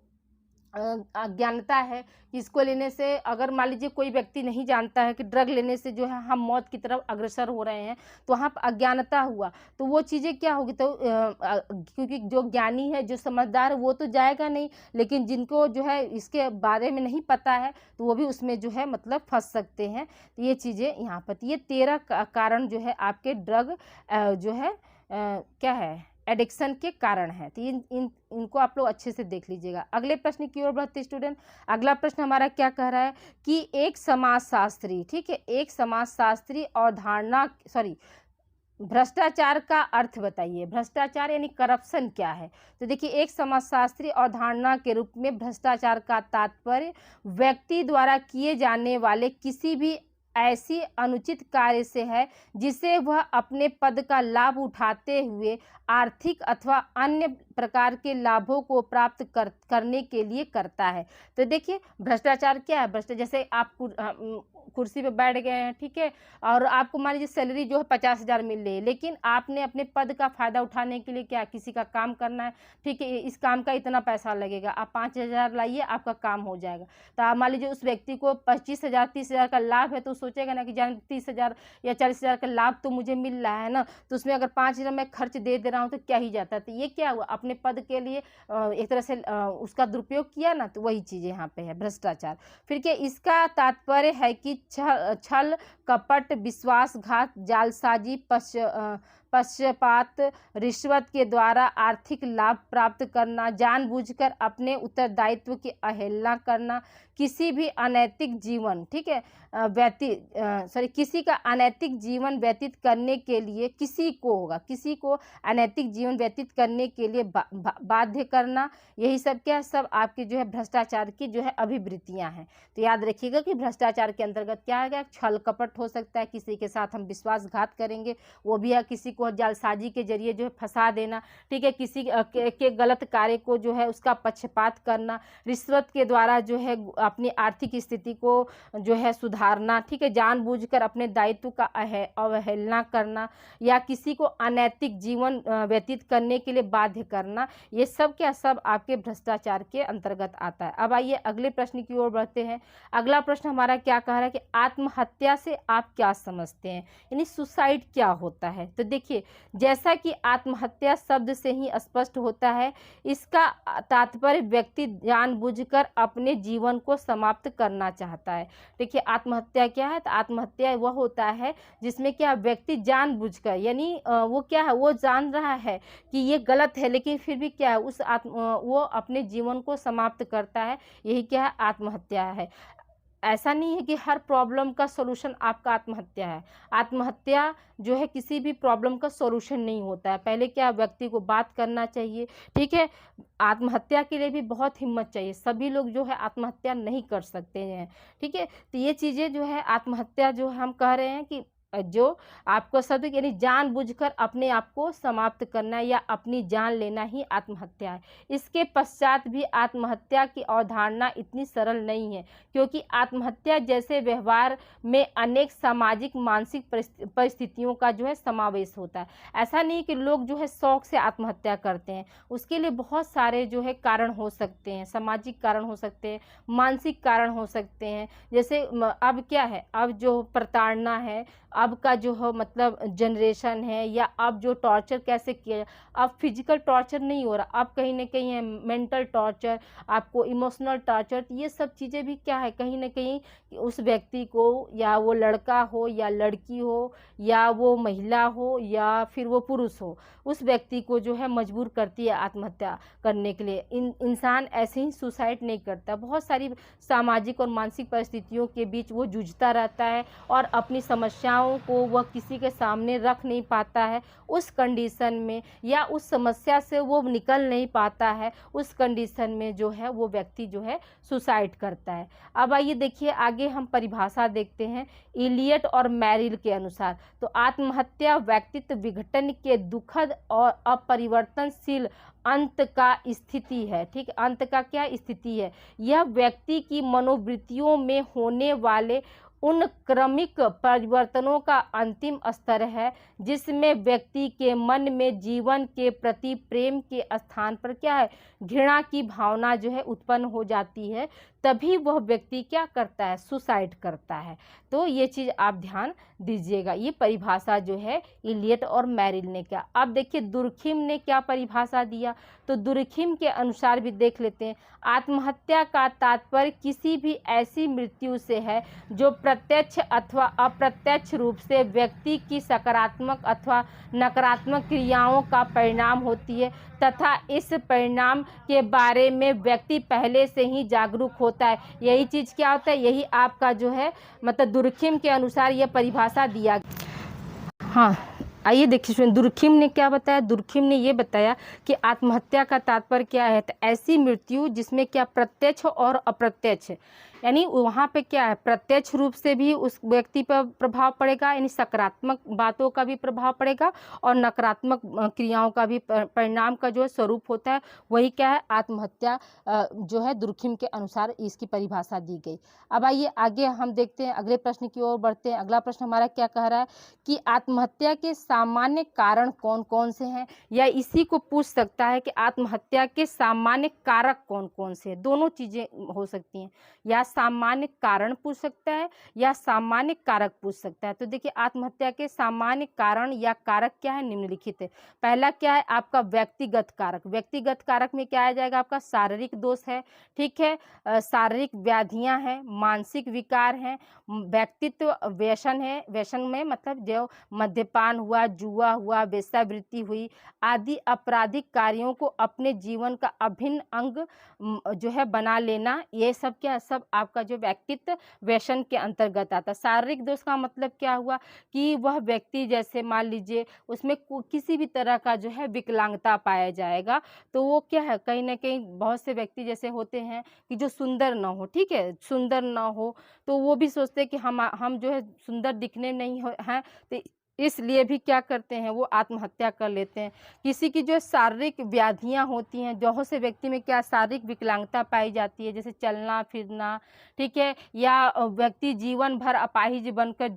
अज्ञानता है कि इसको लेने से, अगर मान लीजिए कोई व्यक्ति नहीं जानता है कि ड्रग लेने से जो है हम मौत की तरफ अग्रसर हो रहे हैं, तो वहाँ पर अज्ञानता हुआ, तो वो चीज़ें क्या होगी, तो क्योंकि जो ज्ञानी है, जो समझदार है, वो तो जाएगा नहीं, लेकिन जिनको जो है इसके बारे में नहीं पता है, तो वो भी उसमें जो है मतलब फंस सकते हैं। तो ये चीज़ें यहाँ पर, ये 13 कारण जो है आपके ड्रग जो है क्या है, एडिक्शन के कारण है। तो इनको आप लोग अच्छे से देख लीजिएगा। अगले प्रश्न की ओर बढ़ते स्टूडेंट। अगला प्रश्न हमारा क्या कह रहा है कि एक समाजशास्त्री, ठीक है, एक समाजशास्त्री अवधारणा, भ्रष्टाचार का अर्थ बताइए। भ्रष्टाचार यानी करप्शन क्या है? तो देखिए, एक समाजशास्त्री अवधारणा के रूप में भ्रष्टाचार का तात्पर्य व्यक्ति द्वारा किए जाने वाले किसी भी ऐसी अनुचित कार्य से है जिसे वह अपने पद का लाभ उठाते हुए आर्थिक अथवा अन्य प्रकार के लाभों को प्राप्त करने के लिए करता है। तो देखिए, भ्रष्टाचार क्या है? भ्रष्टाचार, जैसे आप कुर्सी पे बैठ गए हैं, ठीक है, और आपको मान लीजिए सैलरी जो है 50,000 मिल रही है, लेकिन आपने अपने पद का फायदा उठाने के लिए क्या, किसी का काम करना है, ठीक है, इस काम का इतना पैसा लगेगा, आप 5,000 लाइए, आपका काम हो जाएगा। तो आप मान लीजिए उस व्यक्ति को 25,000 30,000 का लाभ है, तो सोचेगा ना कि जान 30,000 या 40,000 का लाभ तो मुझे मिल रहा है ना, तो उसमें अगर 5,000 मैं खर्च दे रहा हूँ तो क्या ही जाता है। तो ये क्या हुआ, अपने पद के लिए एक तरह से उसका दुरुपयोग किया ना, तो वही चीज़ यहाँ पे है, भ्रष्टाचार। फिर क्या, इसका तात्पर्य है कि छल कपट, विश्वासघात, जालसाजी, पक्षपात, रिश्वत के द्वारा आर्थिक लाभ प्राप्त करना, जानबूझकर अपने उत्तरदायित्व की अवहेलना करना, किसी भी अनैतिक जीवन, ठीक है, किसी का अनैतिक जीवन व्यतीत करने के लिए, किसी को अनैतिक जीवन व्यतीत करने के लिए बाध्य करना, यही सब क्या, सब आपके जो है भ्रष्टाचार की जो है अभिवृत्तियां हैं। तो याद रखिएगा कि भ्रष्टाचार के अंतर्गत क्या है, छल कपट हो सकता है, किसी के साथ हम विश्वासघात करेंगे, वो भी है, किसी को जालसाजी के जरिए जो है फंसा देना, ठीक है, किसी के गलत कार्य को जो है उसका पक्षपात करना, रिश्वत के द्वारा जो है अपनी आर्थिक स्थिति को जो है सुधारना, ठीक है, जानबूझकर अपने दायित्व का अवहेलना करना, या किसी को अनैतिक जीवन व्यतीत करने के लिए बाध्य करना, ये सब क्या, सब आपके भ्रष्टाचार के अंतर्गत आता है। अब आइए अगले प्रश्न की ओर बढ़ते हैं। अगला प्रश्न हमारा क्या कह रहा है कि आत्महत्या से आप क्या समझते हैं, यानी सुसाइड क्या होता है। तो देखिए, जैसा कि आत्महत्या शब्द से ही स्पष्ट होता है, इसका तात्पर्य व्यक्ति जानबूझकर अपने जीवन को समाप्त करना चाहता है। देखिए, आत्महत्या क्या है, तो आत्महत्या वह होता है जिसमें क्या, व्यक्ति जानबूझकर, यानी वो क्या है, वो जान रहा है कि ये गलत है, लेकिन फिर भी क्या है, वो अपने जीवन को समाप्त करता है, यही क्या है, आत्महत्या है। ऐसा नहीं है कि हर प्रॉब्लम का सॉल्यूशन आपका आत्महत्या है। आत्महत्या जो है किसी भी प्रॉब्लम का सॉल्यूशन नहीं होता है। पहले क्या, व्यक्ति को बात करना चाहिए, ठीक है, आत्महत्या के लिए भी बहुत हिम्मत चाहिए, सभी लोग जो है आत्महत्या नहीं कर सकते हैं, ठीक है। तो ये चीज़ें जो है, आत्महत्या जो हम कह रहे हैं कि जो आपको शब्द, यानी जानबूझकर अपने आप को समाप्त करना या अपनी जान लेना ही आत्महत्या है। इसके पश्चात भी आत्महत्या की अवधारणा इतनी सरल नहीं है, क्योंकि आत्महत्या जैसे व्यवहार में अनेक सामाजिक मानसिक परिस्थितियों का जो है समावेश होता है। ऐसा नहीं कि लोग जो है शौक से आत्महत्या करते हैं, उसके लिए बहुत सारे जो है कारण हो सकते हैं, सामाजिक कारण हो सकते हैं, मानसिक कारण हो सकते हैं। जैसे अब क्या है, अब जो प्रताड़ना है, अब का जो है मतलब जनरेशन है, या अब जो टॉर्चर कैसे किया, अब फिजिकल टॉर्चर नहीं हो रहा, अब कहीं ना कहीं है मेंटल टॉर्चर, आपको इमोशनल टॉर्चर, ये सब चीज़ें भी क्या है, कहीं ना कहीं उस व्यक्ति को, या वो लड़का हो या लड़की हो, या वो महिला हो या फिर वो पुरुष हो, उस व्यक्ति को जो है मजबूर करती है आत्महत्या करने के लिए। इंसान ऐसे ही सुसाइड नहीं करता, बहुत सारी सामाजिक और मानसिक परिस्थितियों के बीच वो जूझता रहता है और अपनी समस्याओं को वह किसी के सामने रख नहीं पाता है। उस कंडीशन में, या उस समस्या से वो निकल नहीं पाता है, उस कंडीशन में जो है वो व्यक्ति जो है सुसाइड करता है। अब आइए देखिए, आगे हम परिभाषा देखते हैं इलियट और मैरिल के अनुसार। तो आत्महत्या व्यक्तित्व विघटन के दुखद और अपरिवर्तनशील अंत का स्थिति है, ठीक है, अंत का क्या स्थिति है, यह व्यक्ति की मनोवृत्तियों में होने वाले उन क्रमिक परिवर्तनों का अंतिम स्तर है जिसमें व्यक्ति के मन में जीवन के प्रति प्रेम के स्थान पर क्या है, घृणा की भावना जो है उत्पन्न हो जाती है। तभी वह व्यक्ति क्या करता है, सुसाइड करता है। तो ये चीज़ आप ध्यान दीजिएगा। ये परिभाषा जो है इलियट और मैरिल ने क्या, अब देखिए दुर्खिम ने क्या परिभाषा दिया। तो दुर्खिम के अनुसार भी देख लेते हैं। आत्महत्या का तात्पर्य किसी भी ऐसी मृत्यु से है जो प्रत्यक्ष अथवा अप्रत्यक्ष रूप से व्यक्ति की सकारात्मक अथवा नकारात्मक क्रियाओं का परिणाम होती है तथा इस परिणाम के बारे में व्यक्ति पहले से ही जागरूक होता है। यही चीज़ क्या होता है, यही आपका जो है मतलब दुर्खिम के अनुसार यह परिभाषा दिया। हाँ, आइए देखिए सुनिए, दुर्खिम ने क्या बताया। दुर्खिम ने ये बताया कि आत्महत्या का तात्पर्य क्या है, तो ऐसी मृत्यु जिसमें क्या प्रत्यक्ष और अप्रत्यक्ष, यानी वहाँ पे क्या है, प्रत्यक्ष रूप से भी उस व्यक्ति पर प्रभाव पड़ेगा, यानी सकारात्मक बातों का भी प्रभाव पड़ेगा और नकारात्मक क्रियाओं का भी परिणाम का जो स्वरूप होता है, वही क्या है, आत्महत्या जो है दुर्खिम के अनुसार इसकी परिभाषा दी गई। अब आइए आगे हम देखते हैं, अगले प्रश्न की ओर बढ़ते हैं। अगला प्रश्न हमारा क्या कह रहा है कि आत्महत्या के सामान्य कारण कौन कौन से हैं, या इसी को पूछ सकता है कि आत्महत्या के सामान्य कारक कौन कौन से हैं। दोनों चीज़ें हो सकती हैं, या सामान्य कारण पूछ सकता है या सामान्य कारक पूछ सकता है। तो देखिए आत्महत्या के सामान्य कारण या कारक क्या है, निम्नलिखित है। पहला क्या है आपका व्यक्तिगत कारक। व्यक्तिगत कारक में क्या आ जाएगा, आपका शारीरिक दोष है, ठीक है, शारीरिक व्याधियां हैं, मानसिक विकार हैं, व्यक्तित्व व्यसन है, व्यसन में मतलब जो मद्यपान हुआ, जुआ हुआ, वेश्यावृत्ति हुई आदि आपराधिक कार्यों को अपने जीवन का अभिन्न अंग जो है बना लेना, ये सब क्या, सब आपका जो व्यक्तित्व व्यसन के अंतर्गत आता है। शारीरिक दोष का मतलब क्या हुआ कि वह व्यक्ति जैसे मान लीजिए उसमें किसी भी तरह का जो है विकलांगता पाया जाएगा, तो वो क्या है, कहीं ना कहीं बहुत से व्यक्ति जैसे होते हैं कि जो सुंदर ना हो, ठीक है, सुंदर ना हो, तो वो भी सोचते हैं कि हम जो है सुंदर दिखने नहीं हैं, तो इसलिए भी क्या करते हैं, वो आत्महत्या कर लेते हैं। किसी की जो शारीरिक व्याधियां होती हैं, बहुत से व्यक्ति में क्या शारीरिक विकलांगता पाई जाती है, जैसे चलना फिरना, ठीक है, या व्यक्ति जीवन भर अपाहिज बनकर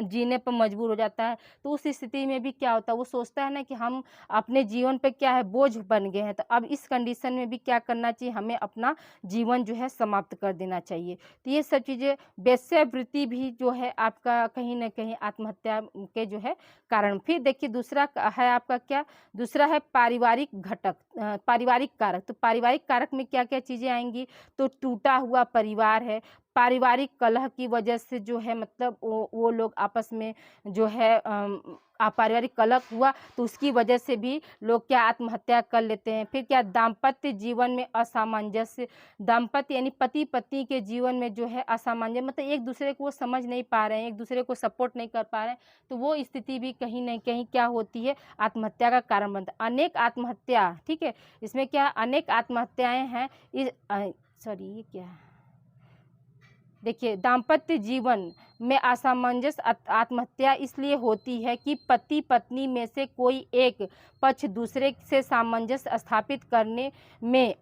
जीने पर मजबूर हो जाता है। तो उस स्थिति में भी क्या होता है, वो सोचता है ना कि हम अपने जीवन पे क्या है, बोझ बन गए हैं। तो अब इस कंडीशन में भी क्या करना चाहिए, हमें अपना जीवन जो है समाप्त कर देना चाहिए। तो ये सब चीज़ें, वेश्यावृत्ति भी जो है आपका कहीं ना कहीं आत्महत्या के जो है कारण। फिर देखिए दूसरा है आपका क्या, दूसरा है पारिवारिक घटक, पारिवारिक कारक। तो पारिवारिक कारक में क्या क्या चीज़ें आएंगी, तो टूटा हुआ परिवार है, पारिवारिक कलह की वजह से जो है मतलब वो लोग आपस में जो है पारिवारिक कलह हुआ तो उसकी वजह से भी लोग क्या आत्महत्या कर लेते हैं। फिर क्या, दाम्पत्य जीवन में असामंजस्य, दाम्पत्य यानी पति पत्नी के जीवन में जो है असामंजस्य, मतलब एक दूसरे को वो समझ नहीं पा रहे हैं, एक दूसरे को सपोर्ट नहीं कर पा रहे हैं, तो वो स्थिति भी कहीं ना कहीं क्या होती है, आत्महत्या का कारण बनता है। अनेक आत्महत्या, ठीक है, इसमें क्या अनेक आत्महत्याएं हैं, इस सॉरी ये क्या है, देखिए दाम्पत्य जीवन में असामंजस्य आत्महत्या इसलिए होती है कि पति पत्नी में से कोई एक पक्ष दूसरे से सामंजस्य स्थापित करने में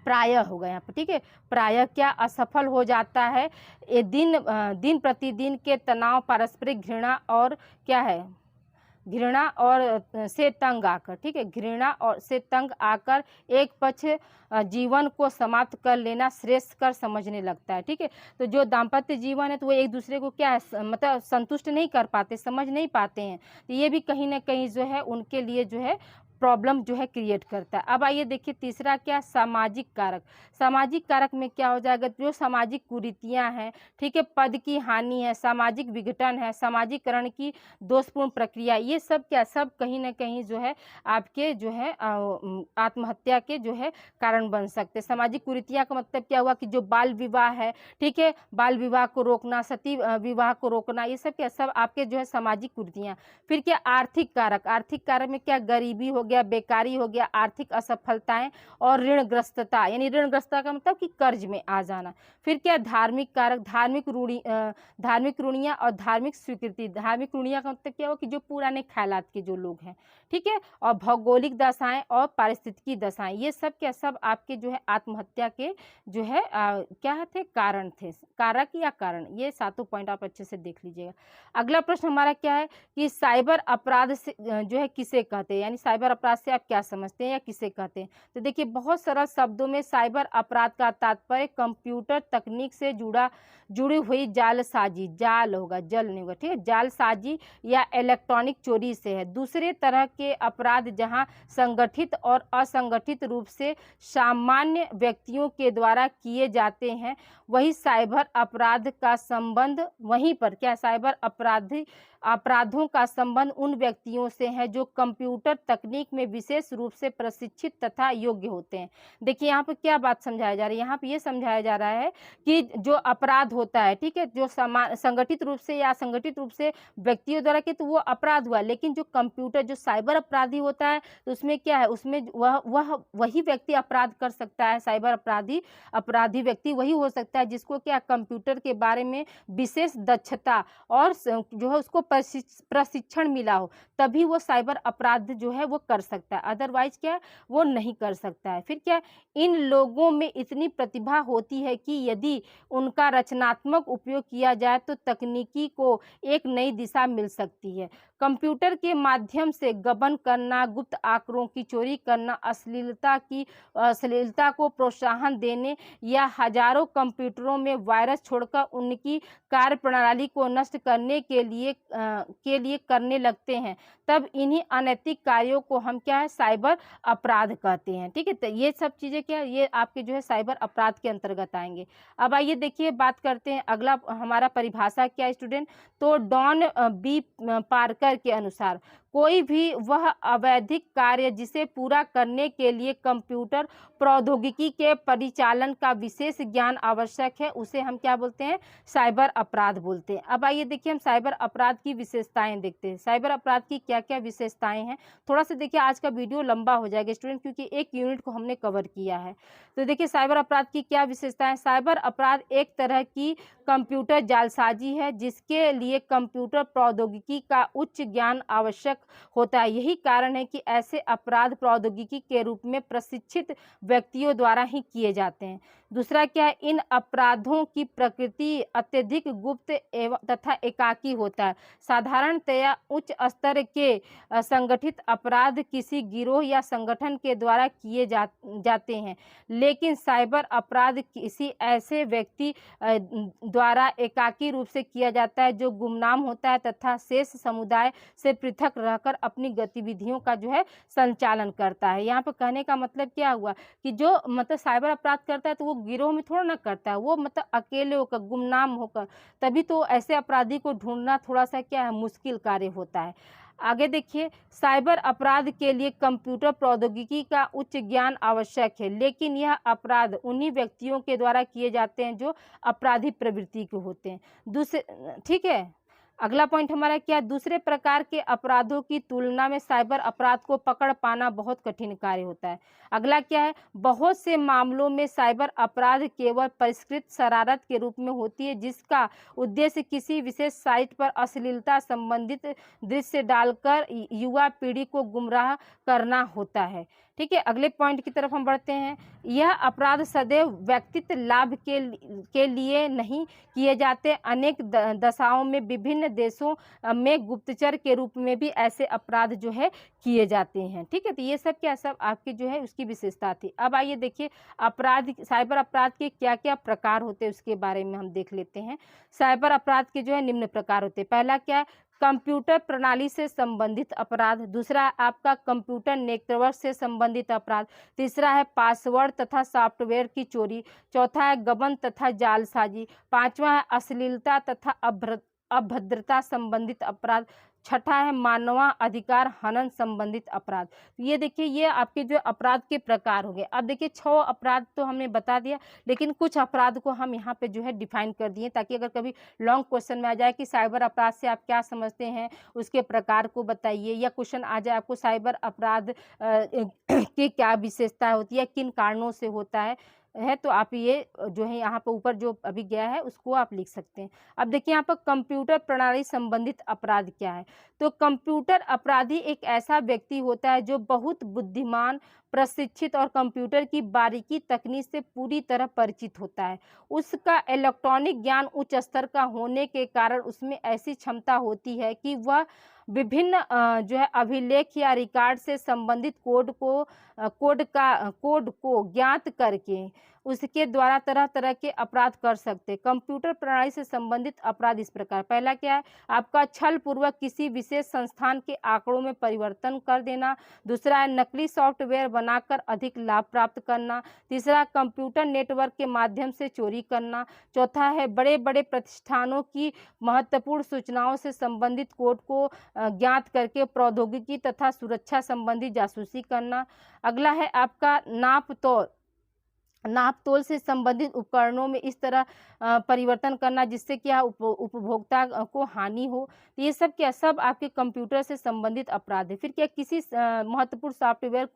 प्रायः होगा यहाँ पर, ठीक है, प्रायः क्या असफल हो जाता है। ये दिन प्रतिदिन के तनाव, पारस्परिक घृणा और क्या है, घृणा और से तंग आकर, ठीक है, घृणा और से तंग आकर एक पक्ष जीवन को समाप्त कर लेना श्रेष्ठ कर समझने लगता है, ठीक है। तो जो दाम्पत्य जीवन है तो वो एक दूसरे को क्या है मतलब संतुष्ट नहीं कर पाते, समझ नहीं पाते हैं, तो ये भी कहीं ना कहीं जो है उनके लिए जो है प्रॉब्लम जो है क्रिएट करता है। अब आइए देखिए तीसरा क्या, सामाजिक कारक। सामाजिक कारक में क्या हो जाएगा, जो सामाजिक कुरीतियां हैं, ठीक है, पद की हानि है, सामाजिक विघटन है, सामाजिकरण की दोषपूर्ण प्रक्रिया, ये सब क्या, सब कहीं ना कहीं जो है आपके जो है आत्महत्या के जो है कारण बन सकते। सामाजिक कुरीतियां का मतलब क्या हुआ कि जो बाल विवाह है, ठीक है, बाल विवाह को रोकना, सती विवाह को रोकना, ये सब क्या, सब आपके जो है सामाजिक कुरीतियां। फिर क्या, आर्थिक कारक। आर्थिक कारक में क्या, गरीबी हो गया, गया, बेकारी हो गया, आर्थिक असफलताएं और ऋणग्रस्तता, यानी ऋणग्रस्तता का मतलब कि कर्ज में आ जाना। फिर क्या, धार्मिक कारक, धार्मिक रूढ़ियाँ और धार्मिक स्वीकृति। धार्मिक रूढ़ियाँ का मतलब क्या हो कि जो पुराने ख्यालात के जो लोग हैं, ठीक है, और भौगोलिक दशाएं और पारिस्थितिकी दशाएं, ये सब क्या, सब आपके जो है आत्महत्या के जो है क्या थे, कारण थे, कारक या कारण। ये सातों पॉइंट आप अच्छे से देख लीजिएगा। अगला प्रश्न हमारा क्या है कि साइबर अपराध से जो है किसे कहते हैं, यानी साइबर अपराध से आप क्या समझते हैं या किसे कहते हैं। तो देखिए, बहुत सरल शब्दों में साइबर अपराध का तात्पर्य कंप्यूटर तकनीक से जुड़ी हुई जालसाजी, जाल होगा, जल नहीं होगा, ठीक है, जालसाजी या इलेक्ट्रॉनिक चोरी से है। दूसरे तरह के अपराध जहां संगठित और असंगठित रूप से सामान्य व्यक्तियों के द्वारा किए जाते हैं, वही साइबर अपराध का संबंध, वहीं पर क्या, साइबर अपराधों का संबंध उन व्यक्तियों से है जो कंप्यूटर तकनीक में विशेष रूप से प्रशिक्षित तथा योग्य होते हैं। देखिए, यहाँ पर क्या बात समझाया जा रहा है, यहाँ पे ये समझाया जा रहा है कि जो अपराध होता है, ठीक है, जो संगठित रूप से या असंगठित रूप से व्यक्तियों द्वारा किया तो वो अपराध हुआ, लेकिन जो कंप्यूटर, जो साइबर अपराधी होता है, तो उसमें क्या है, उसमें वही व्यक्ति अपराध कर सकता है। साइबर अपराधी व्यक्ति वही हो सकता है जिसको क्या, कंप्यूटर के बारे में विशेष दक्षता और जो है उसको प्रशिक्षण मिला हो, तभी वो साइबर अपराध जो है वो कर सकता है, अदरवाइज क्या, वो नहीं कर सकता है। फिर क्या, इन लोगों में इतनी प्रतिभा होती है कि यदि उनका रचनात्मक उपयोग किया जाए तो तकनीकी को एक नई दिशा मिल सकती है। कंप्यूटर के माध्यम से गबन करना, गुप्त आंकड़ों की चोरी करना, अश्लीलता को प्रोत्साहन देने या हजारों कंप्यूटरों में वायरस छोड़कर उनकी कार्यप्रणाली को नष्ट करने के लिए करने लगते हैं, तब इन्हीं अनैतिक कार्यों को हम क्या है, साइबर अपराध कहते हैं। ठीक है, तो ये सब चीजें क्या, ये आपके जो है साइबर अपराध के अंतर्गत आएंगे। अब आइए देखिए, बात करते हैं अगला हमारा परिभाषा क्या है स्टूडेंट। तो डॉन बी पार्कर के अनुसार कोई भी वह अवैधिक कार्य जिसे पूरा करने के लिए कंप्यूटर प्रौद्योगिकी के परिचालन का विशेष ज्ञान आवश्यक है, उसे हम क्या बोलते हैं, साइबर अपराध बोलते हैं। अब आइए देखिए, हम साइबर अपराध की विशेषताएं देखते हैं। साइबर अपराध की क्या क्या विशेषताएं हैं, थोड़ा सा देखिए, आज का वीडियो लंबा हो जाएगा स्टूडेंट, क्योंकि एक यूनिट को हमने कवर किया है। तो देखिए, साइबर अपराध की क्या विशेषताएं। साइबर अपराध एक तरह की कंप्यूटर जालसाजी है जिसके लिए कंप्यूटर प्रौद्योगिकी का उच्च ज्ञान आवश्यक होता है। यही कारण है कि ऐसे अपराध प्रौद्योगिकी के रूप में प्रशिक्षित व्यक्तियों द्वारा ही किए जाते हैं। दूसरा क्या है, इन अपराधों की प्रकृति अत्यधिक गुप्त एवं तथा एकाकी होता है। साधारणतया उच्च स्तर के संगठित अपराध किसी गिरोह या संगठन के द्वारा किए जाते हैं, लेकिन साइबर अपराध किसी ऐसे व्यक्ति द्वारा एकाकी रूप से किया जाता है जो गुमनाम होता है तथा शेष समुदाय से पृथक रहकर अपनी गतिविधियों का जो है संचालन करता है। यहाँ पर कहने का मतलब क्या हुआ कि जो मतलब साइबर अपराध करता है तो वो गिरोह में थोड़ा ना करता है, वो मतलब अकेले होकर, गुमनाम होकर, तभी तो ऐसे अपराधी को ढूंढना थोड़ा सा क्या है, मुश्किल कार्य होता है। आगे देखिए, साइबर अपराध के लिए कंप्यूटर प्रौद्योगिकी का उच्च ज्ञान आवश्यक है, लेकिन यह अपराध उन्हीं व्यक्तियों के द्वारा किए जाते हैं जो अपराधी प्रवृत्ति के होते हैं। दूसरे, ठीक है, अगला पॉइंट हमारा क्या, दूसरे प्रकार के अपराधों की तुलना में साइबर अपराध को पकड़ पाना बहुत कठिन कार्य होता है। अगला क्या है, बहुत से मामलों में साइबर अपराध केवल परिष्कृत शरारत के रूप में होती है जिसका उद्देश्य किसी विशेष साइट पर अश्लीलता संबंधित दृश्य डालकर युवा पीढ़ी को गुमराह करना होता है। ठीक है, अगले पॉइंट की तरफ हम बढ़ते हैं। यह अपराध सदैव व्यक्तिगत लाभ के लिए नहीं किए जाते। अनेक दशाओं में विभिन्न देशों में गुप्तचर के रूप में भी ऐसे अपराध जो है किए जाते हैं। ठीक है, तो ये सब क्या, सब आपकी जो है उसकी विशेषता थी। अब आइए देखिए, अपराध, साइबर अपराध के क्या क्या प्रकार होते हैं उसके बारे में हम देख लेते हैं। साइबर अपराध के जो है निम्न प्रकार होते हैं। पहला क्या है, कंप्यूटर प्रणाली से संबंधित अपराध। दूसरा आपका कंप्यूटर नेटवर्क से संबंधित अपराध। तीसरा है पासवर्ड तथा सॉफ्टवेयर की चोरी। चौथा है गबन तथा जालसाजी। पांचवा है अश्लीलता तथा अभद्रता संबंधित अपराध। छठा है मानवाधिकार हनन संबंधित अपराध। ये देखिए, ये आपके जो अपराध के प्रकार हो गए। अब देखिए 6 अपराध तो हमने बता दिया, लेकिन कुछ अपराध को हम यहाँ पे जो है डिफाइन कर दिए, ताकि अगर कभी लॉन्ग क्वेश्चन में आ जाए कि साइबर अपराध से आप क्या समझते हैं, उसके प्रकार को बताइए, या क्वेश्चन आ जाए आपको साइबर अपराध की क्या विशेषता होती है, किन कारणों से होता है, तो आप ये जो है यहाँ पर ऊपर जो अभी गया है उसको आप लिख सकते हैं। अब देखिए यहाँ पर कंप्यूटर प्रणाली संबंधित अपराध क्या है। तो कंप्यूटर अपराधी एक ऐसा व्यक्ति होता है जो बहुत बुद्धिमान, प्रशिक्षित और कंप्यूटर की बारीकी तकनीक से पूरी तरह परिचित होता है। उसका इलेक्ट्रॉनिक ज्ञान उच्च स्तर का होने के कारण उसमें ऐसी क्षमता होती है कि वह विभिन्न जो है अभिलेख या रिकॉर्ड से संबंधित कोड को ज्ञात करके उसके द्वारा तरह तरह के अपराध कर सकते हैं। कंप्यूटर प्रणाली से संबंधित अपराध इस प्रकार, पहला क्या है, आपका छल पूर्वक किसी विशेष संस्थान के आंकड़ों में परिवर्तन कर देना। दूसरा है नकली सॉफ्टवेयर बनाकर अधिक लाभ प्राप्त करना। तीसरा, कंप्यूटर नेटवर्क के माध्यम से चोरी करना। चौथा है बड़े बड़े प्रतिष्ठानों की महत्वपूर्ण सूचनाओं से संबंधित कोड को ज्ञात करके प्रौद्योगिकी तथा सुरक्षा संबंधी जासूसी करना। अगला है आपका नापतोल से संबंधित उपकरणों में इस तरह परिवर्तन करना जिससे क्या उपभोक्ता को हानि हो। तो ये सब क्या, सब आपके कंप्यूटर से संबंधित अपराध है। फिर क्या, किसी महत्वपूर्ण सॉफ्टवेयर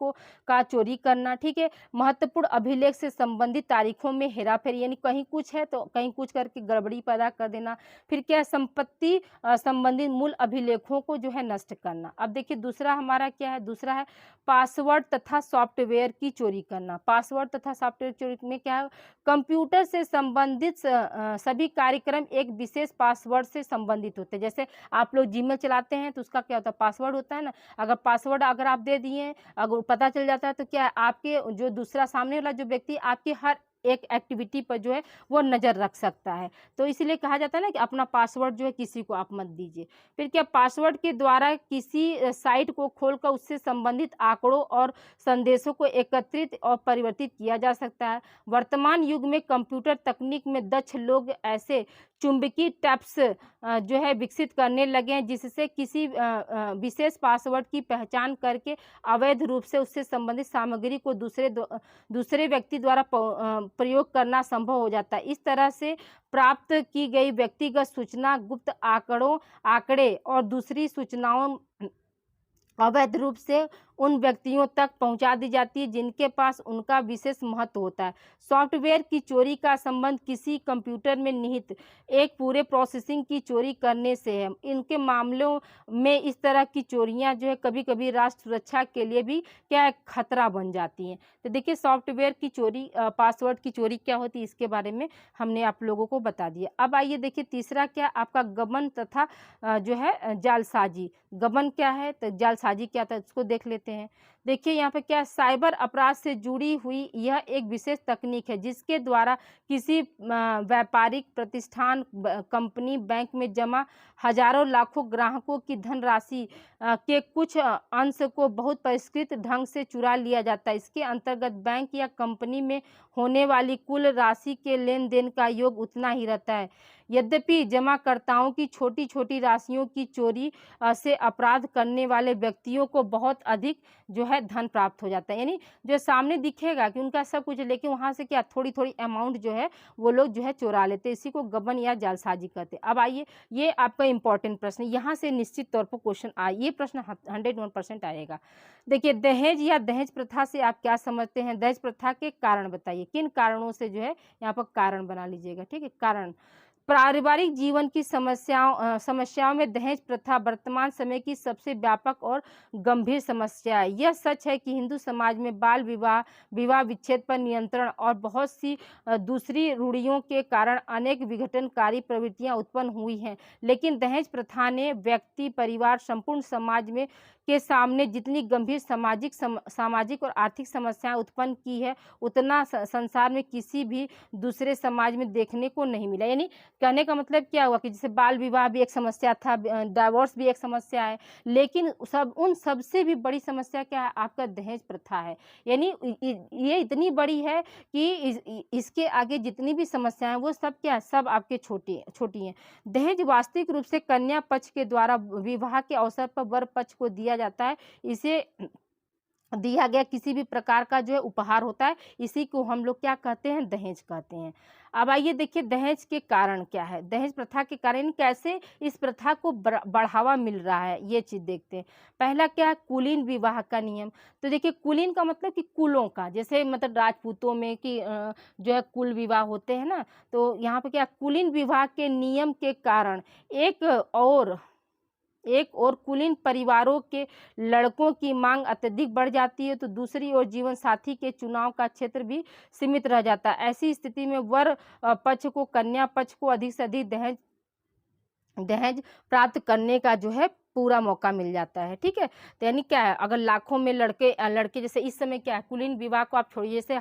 का चोरी करना, ठीक है। महत्वपूर्ण अभिलेख से संबंधित तारीखों में हेराफेरी, यानी कहीं कुछ है तो कहीं कुछ करके गड़बड़ी पैदा कर देना। फिर क्या, संपत्ति संबंधित मूल अभिलेखों को जो है नष्ट करना। अब देखिए दूसरा हमारा क्या है, दूसरा है पासवर्ड तथा सॉफ्टवेयर की चोरी करना। पासवर्ड तथा सॉफ्टवेयर चोरी में क्या है, कंप्यूटर से संबंधित सभी कार्यक्रम एक विशेष पासवर्ड से संबंधित होते हैं। जैसे आप लोग जीमेल चलाते हैं तो उसका क्या होता है, पासवर्ड होता है ना। अगर पासवर्ड अगर आप दे दिए, अगर पता चल जाता है तो क्या है, आपके जो दूसरा सामने वाला जो व्यक्ति आपकी हर एक एक्टिविटी पर जो है वो नज़र रख सकता है। तो इसलिए कहा जाता है ना कि अपना पासवर्ड जो है किसी को आप मत दीजिए। फिर क्या, पासवर्ड के द्वारा किसी साइट को खोलकर उससे संबंधित आंकड़ों और संदेशों को एकत्रित और परिवर्तित किया जा सकता है। वर्तमान युग में कंप्यूटर तकनीक में दक्ष लोग ऐसे चुंबकीय टैप्स जो है विकसित करने लगे हैं जिससे किसी विशेष पासवर्ड की पहचान करके अवैध रूप से उससे संबंधित सामग्री को दूसरे व्यक्ति द्वारा प्रयोग करना संभव हो जाता है। इस तरह से प्राप्त की गई व्यक्तिगत सूचना, गुप्त आंकड़े और दूसरी सूचनाओं अवैध रूप से उन व्यक्तियों तक पहुंचा दी जाती है जिनके पास उनका विशेष महत्व होता है। सॉफ्टवेयर की चोरी का संबंध किसी कंप्यूटर में निहित एक पूरे प्रोसेसिंग की चोरी करने से है। इनके मामलों में इस तरह की चोरियां जो है कभी कभी राष्ट्र सुरक्षा के लिए भी क्या है, खतरा बन जाती हैं। तो देखिए सॉफ्टवेयर की चोरी, पासवर्ड की चोरी क्या होती है, इसके बारे में हमने आप लोगों को बता दिया। अब आइए देखिए तीसरा क्या, आपका गबन तथा जो है जालसाजी। गबन क्या है तो जालसाजी क्या था, इसको देख लेते हैं। देखिए यहाँ पे क्या, साइबर अपराध से जुड़ी हुई यह एक विशेष तकनीक है जिसके द्वारा किसी व्यापारिक प्रतिष्ठान, कंपनी, बैंक में जमा हजारों लाखों ग्राहकों की धनराशि के कुछ अंश को बहुत परिष्कृत ढंग से चुरा लिया जाता है। इसके अंतर्गत बैंक या कंपनी में होने वाली कुल राशि के लेन देन का योग उतना ही रहता है। यद्यपि जमाकर्ताओं की छोटी छोटी राशियों की चोरी से अपराध करने वाले व्यक्तियों को बहुत अधिक जो है धन प्राप्त हो जाता है। यानी जो सामने दिखेगा कि उनका सब कुछ, लेकिन वहाँ से क्या थोड़ी थोड़ी अमाउंट जो है वो लोग जो है चुरा लेते हैं। इसी को गबन या जालसाजी कहते हैं। अब आइए, ये आपका इंपॉर्टेंट प्रश्न, यहाँ से निश्चित तौर पर क्वेश्चन ये प्रश्न 101% आएगा। देखिए दहेज या दहेज प्रथा से आप क्या समझते हैं, दहेज प्रथा के कारण बताइए, किन कारणों से जो है यहाँ पर कारण बना लीजिएगा, ठीक है। कारण, पारिवारिक जीवन की समस्याओं में दहेज प्रथा वर्तमान समय की सबसे व्यापक और गंभीर समस्या है। यह सच है कि हिंदू समाज में बाल विवाह, विवाह विच्छेद पर नियंत्रण और बहुत सी दूसरी रूढ़ियों के कारण अनेक विघटनकारी प्रवृत्तियां उत्पन्न हुई हैं, लेकिन दहेज प्रथा ने व्यक्ति, परिवार, संपूर्ण समाज में के सामने जितनी गंभीर सामाजिक और आर्थिक समस्याएं उत्पन्न की है उतना संसार में किसी भी दूसरे समाज में देखने को नहीं मिला। यानी कहने का मतलब क्या हुआ कि जैसे बाल विवाह भी एक समस्या था, डाइवोर्स भी एक समस्या है, लेकिन उन सबसे भी बड़ी समस्या क्या है, आपका दहेज प्रथा है। यानी ये इतनी बड़ी है कि इसके आगे जितनी भी समस्याएं वो सब क्या है, सब आपके छोटी छोटी हैं। दहेज वास्तविक रूप से कन्या पक्ष के द्वारा विवाह के अवसर पर वर पक्ष को दिया जाता है। इसे दिया गया किसी भी प्रकार का जो है उपहार होता है, इसी को हम लोग क्या कहते हैं, दहेज कहते हैं। अब आइए देखिए दहेज के कारण क्या है, दहेज प्रथा के कारण कैसे इस प्रथा को बढ़ावा मिल रहा है, ये चीज़ देखते हैं। पहला क्या है, कुलीन विवाह का नियम। तो देखिए कुलीन का मतलब कि कुलों का, जैसे मतलब राजपूतों में कि जो है कुल विवाह होते हैं ना, तो यहाँ पे क्या कुलीन विवाह के नियम के कारण एक और कुलीन परिवारों के लड़कों की मांग अत्यधिक बढ़ जाती है, तो दूसरी ओर जीवन साथी के चुनाव का क्षेत्र भी सीमित रह जाता है। ऐसी स्थिति में वर पक्ष को कन्या पक्ष को अधिक से अधिक दहेज प्राप्त करने का जो है पूरा मौका मिल जाता है। ठीक है, तो यानी क्या है, अगर लाखों में लड़के जैसे इस समय क्या है, कुलीन विवाह को आप छोड़िए, जैसे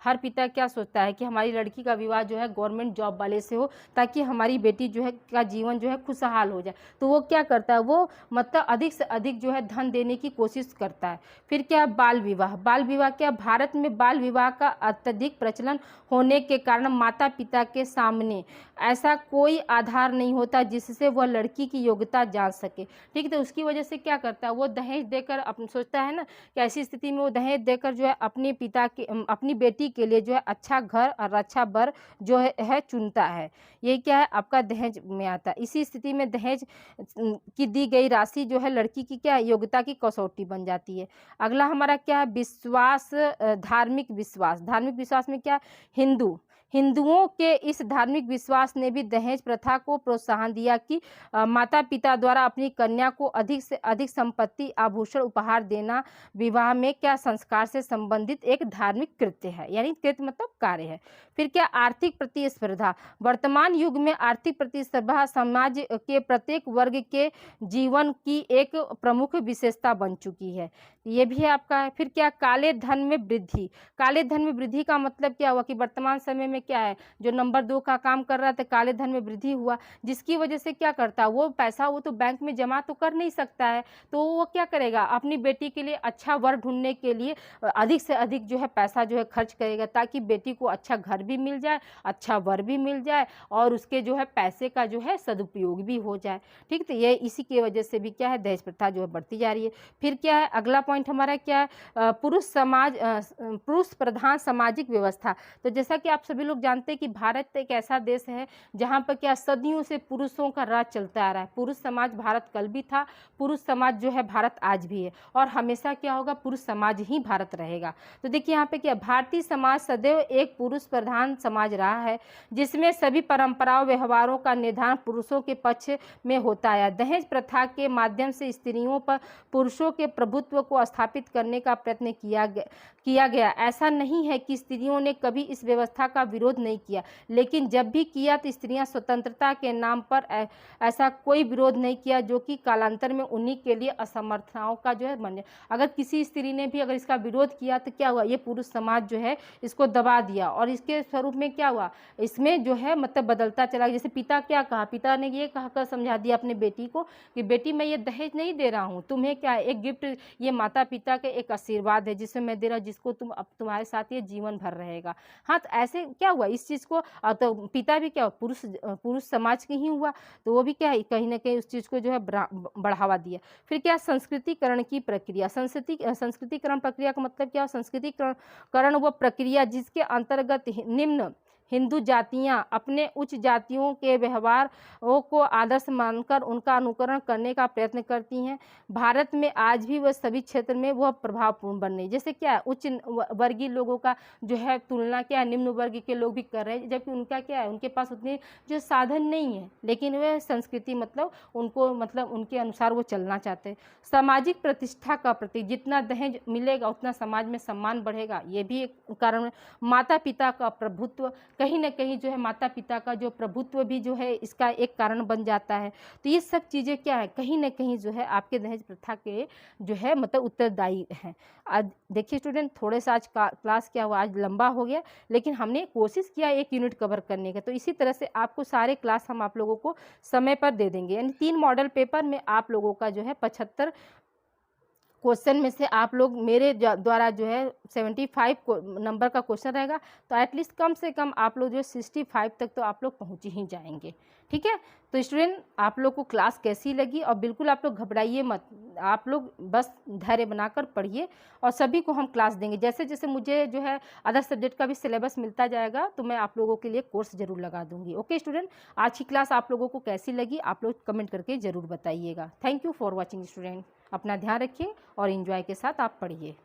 हर पिता क्या सोचता है कि हमारी लड़की का विवाह जो है गवर्नमेंट जॉब वाले से हो, ताकि हमारी बेटी जो है का जीवन जो है खुशहाल हो जाए। तो वो क्या करता है, वो मतलब अधिक से अधिक जो है धन देने की कोशिश करता है। फिर क्या, बाल विवाह क्या, भारत में बाल विवाह का अत्यधिक प्रचलन होने के कारण माता पिता के सामने ऐसा कोई आधार नहीं होता जिससे वह लड़की की योग्यता जान सके। ठीक है, तो उसकी वजह से क्या करता है, वो दहेज देकर सोचता है ना कि ऐसी स्थिति में वो दहेज देकर जो है अपनी बेटी के लिए जो है अच्छा घर और अच्छा वर जो है चुनता है। ये क्या है, आपका दहेज में आता है। इसी स्थिति में दहेज की दी गई राशि जो है लड़की की क्या है, योग्यता की कसौटी बन जाती है। अगला हमारा क्या है, विश्वास, धार्मिक विश्वास में क्या, हिंदुओं के इस धार्मिक विश्वास ने भी दहेज प्रथा को प्रोत्साहन दिया कि माता पिता द्वारा अपनी कन्या को अधिक से अधिक संपत्ति, आभूषण उपहार देना विवाह में क्या संस्कार से संबंधित एक धार्मिक कृत्य है। यानी कृत्य मतलब कार्य है। फिर क्या, आर्थिक प्रतिस्पर्धा। वर्तमान युग में आर्थिक प्रतिस्पर्धा समाज के प्रत्येक वर्ग के जीवन की एक प्रमुख विशेषता बन चुकी है। ये भी है आपका। फिर क्या, काले धन में वृद्धि का मतलब क्या हुआ कि वर्तमान समय में क्या है, जो नंबर 2 का काम कर रहा था, काले धन में वृद्धि हुआ, जिसकी वजह से क्या करता है, वो पैसा वो तो बैंक में जमा तो कर नहीं सकता है, तो वो क्या करेगा, अपनी बेटी के लिए अच्छा वर ढूंढने के लिए अधिक से अधिक जो है पैसा जो है खर्च करेगा, ताकि बेटी को अच्छा घर भी मिल जाए, अच्छा वर भी मिल जाए, और उसके जो है पैसे का जो है सदुपयोग भी हो जाए। ठीक, तो ये इसी की वजह से भी क्या है, दहेज प्रथा जो है बढ़ती जा रही है। फिर क्या है, अगला पॉइंट हमारा क्या है, पुरुष प्रधान सामाजिक व्यवस्था। तो जैसा कि आप सभी लोग जानते हैं कि भारत एक ऐसा देश है जहाँ पर क्या सदियों से पुरुषों का राज चलता आ रहा है। पुरुष समाज भारत कल भी था, पुरुष समाज जो है भारत आज भी है, और हमेशा क्या होगा, पुरुष समाज ही भारत रहेगा। तो देखिए यहाँ पे क्या, भारतीय समाज सदैव एक पुरुष प्रधान समाज रहा है, जिसमें सभी परंपराओं व्यवहारों का निर्धारण पुरुषों के पक्ष में होता है। दहेज प्रथा के माध्यम से स्त्रियों पर पुरुषों के प्रभुत्व को स्थापित करने का प्रयत्न किया गया। ऐसा नहीं है कि स्त्रियों ने कभी इस व्यवस्था का विरोध नहीं किया, लेकिन जब भी किया तो स्त्रियां स्वतंत्रता के नाम पर ऐसा कोई विरोध नहीं किया जो कि कालांतर में उन्हीं के लिए असमर्थताओं का जो है बन जाए। अगर किसी स्त्री ने भी अगर इसका विरोध किया तो क्या हुआ, ये पुरुष समाज जो है इसको दबा दिया, और इसके स्वरूप में क्या हुआ, इसमें जो है मतलब बदलता चला। जैसे पिता क्या कहा, पिता ने ये कहकर समझा दिया अपने बेटी को कि बेटी मैं ये दहेज नहीं दे रहा हूँ, तुम्हें क्या है एक गिफ्ट, ये माता पिता के एक आशीर्वाद है जिसमें मैं दे रहा हूँ, जिसको तुम्हारे साथ ये जीवन भर रहेगा। हाँ, तो ऐसे क्या हुआ इस चीज़ को, तो पिता भी क्या पुरुष समाज के ही हुआ, तो वो भी क्या है कहीं ना कहीं उस चीज़ को जो है बढ़ावा दिया। फिर क्या, संस्कृतिकरण की प्रक्रिया। संस्कृतिकरण प्रक्रिया का मतलब क्या, संस्कृतिकरण वो प्रक्रिया जिसके अंतर्गत निम्न हिंदू जातियां अपने उच्च जातियों के व्यवहारों को आदर्श मानकर उनका अनुकरण करने का प्रयत्न करती हैं। भारत में आज भी वह सभी क्षेत्र में वह प्रभावपूर्ण बन रही है। जैसे क्या है, उच्च वर्गीय लोगों का जो है तुलना क्या है निम्न वर्ग के लोग भी कर रहे हैं, जबकि उनका क्या है, उनके पास उतने जो साधन नहीं है, लेकिन वह संस्कृति मतलब उनको मतलब उनके अनुसार वो चलना चाहते हैं। सामाजिक प्रतिष्ठा का प्रतीक, जितना दहेज मिलेगा उतना समाज में सम्मान बढ़ेगा, ये भी एक कारण है। माता पिता का प्रभुत्व, कहीं ना कहीं जो है माता पिता का जो प्रभुत्व भी जो है इसका एक कारण बन जाता है। तो ये सब चीज़ें क्या है, कहीं ना कहीं जो है आपके दहेज प्रथा के जो है मतलब उत्तरदायी हैं। आज देखिए स्टूडेंट, थोड़े सा आज क्लास क्या हुआ, आज लंबा हो गया, लेकिन हमने कोशिश किया एक यूनिट कवर करने का। तो इसी तरह से आपको सारे क्लास हम आप लोगों को समय पर दे देंगे। यानी 3 मॉडल पेपर में आप लोगों का जो है 75 क्वेश्चन में से आप लोग मेरे द्वारा जो है 75 नंबर का क्वेश्चन रहेगा। तो एटलीस्ट कम से कम आप लोग जो 65 तक तो आप लोग पहुँच ही जाएंगे। ठीक है, तो स्टूडेंट आप लोग को क्लास कैसी लगी, और बिल्कुल आप लोग घबराइए मत, आप लोग बस धैर्य बनाकर पढ़िए और सभी को हम क्लास देंगे। जैसे जैसे मुझे जो है अदर सब्जेक्ट का भी सिलेबस मिलता जाएगा तो मैं आप लोगों के लिए कोर्स ज़रूर लगा दूंगी। ओके स्टूडेंट, आज की क्लास आप लोगों को कैसी लगी आप लोग कमेंट करके ज़रूर बताइएगा। Thank you for watching student. अपना ध्यान रखिए और एंजॉय के साथ आप पढ़िए।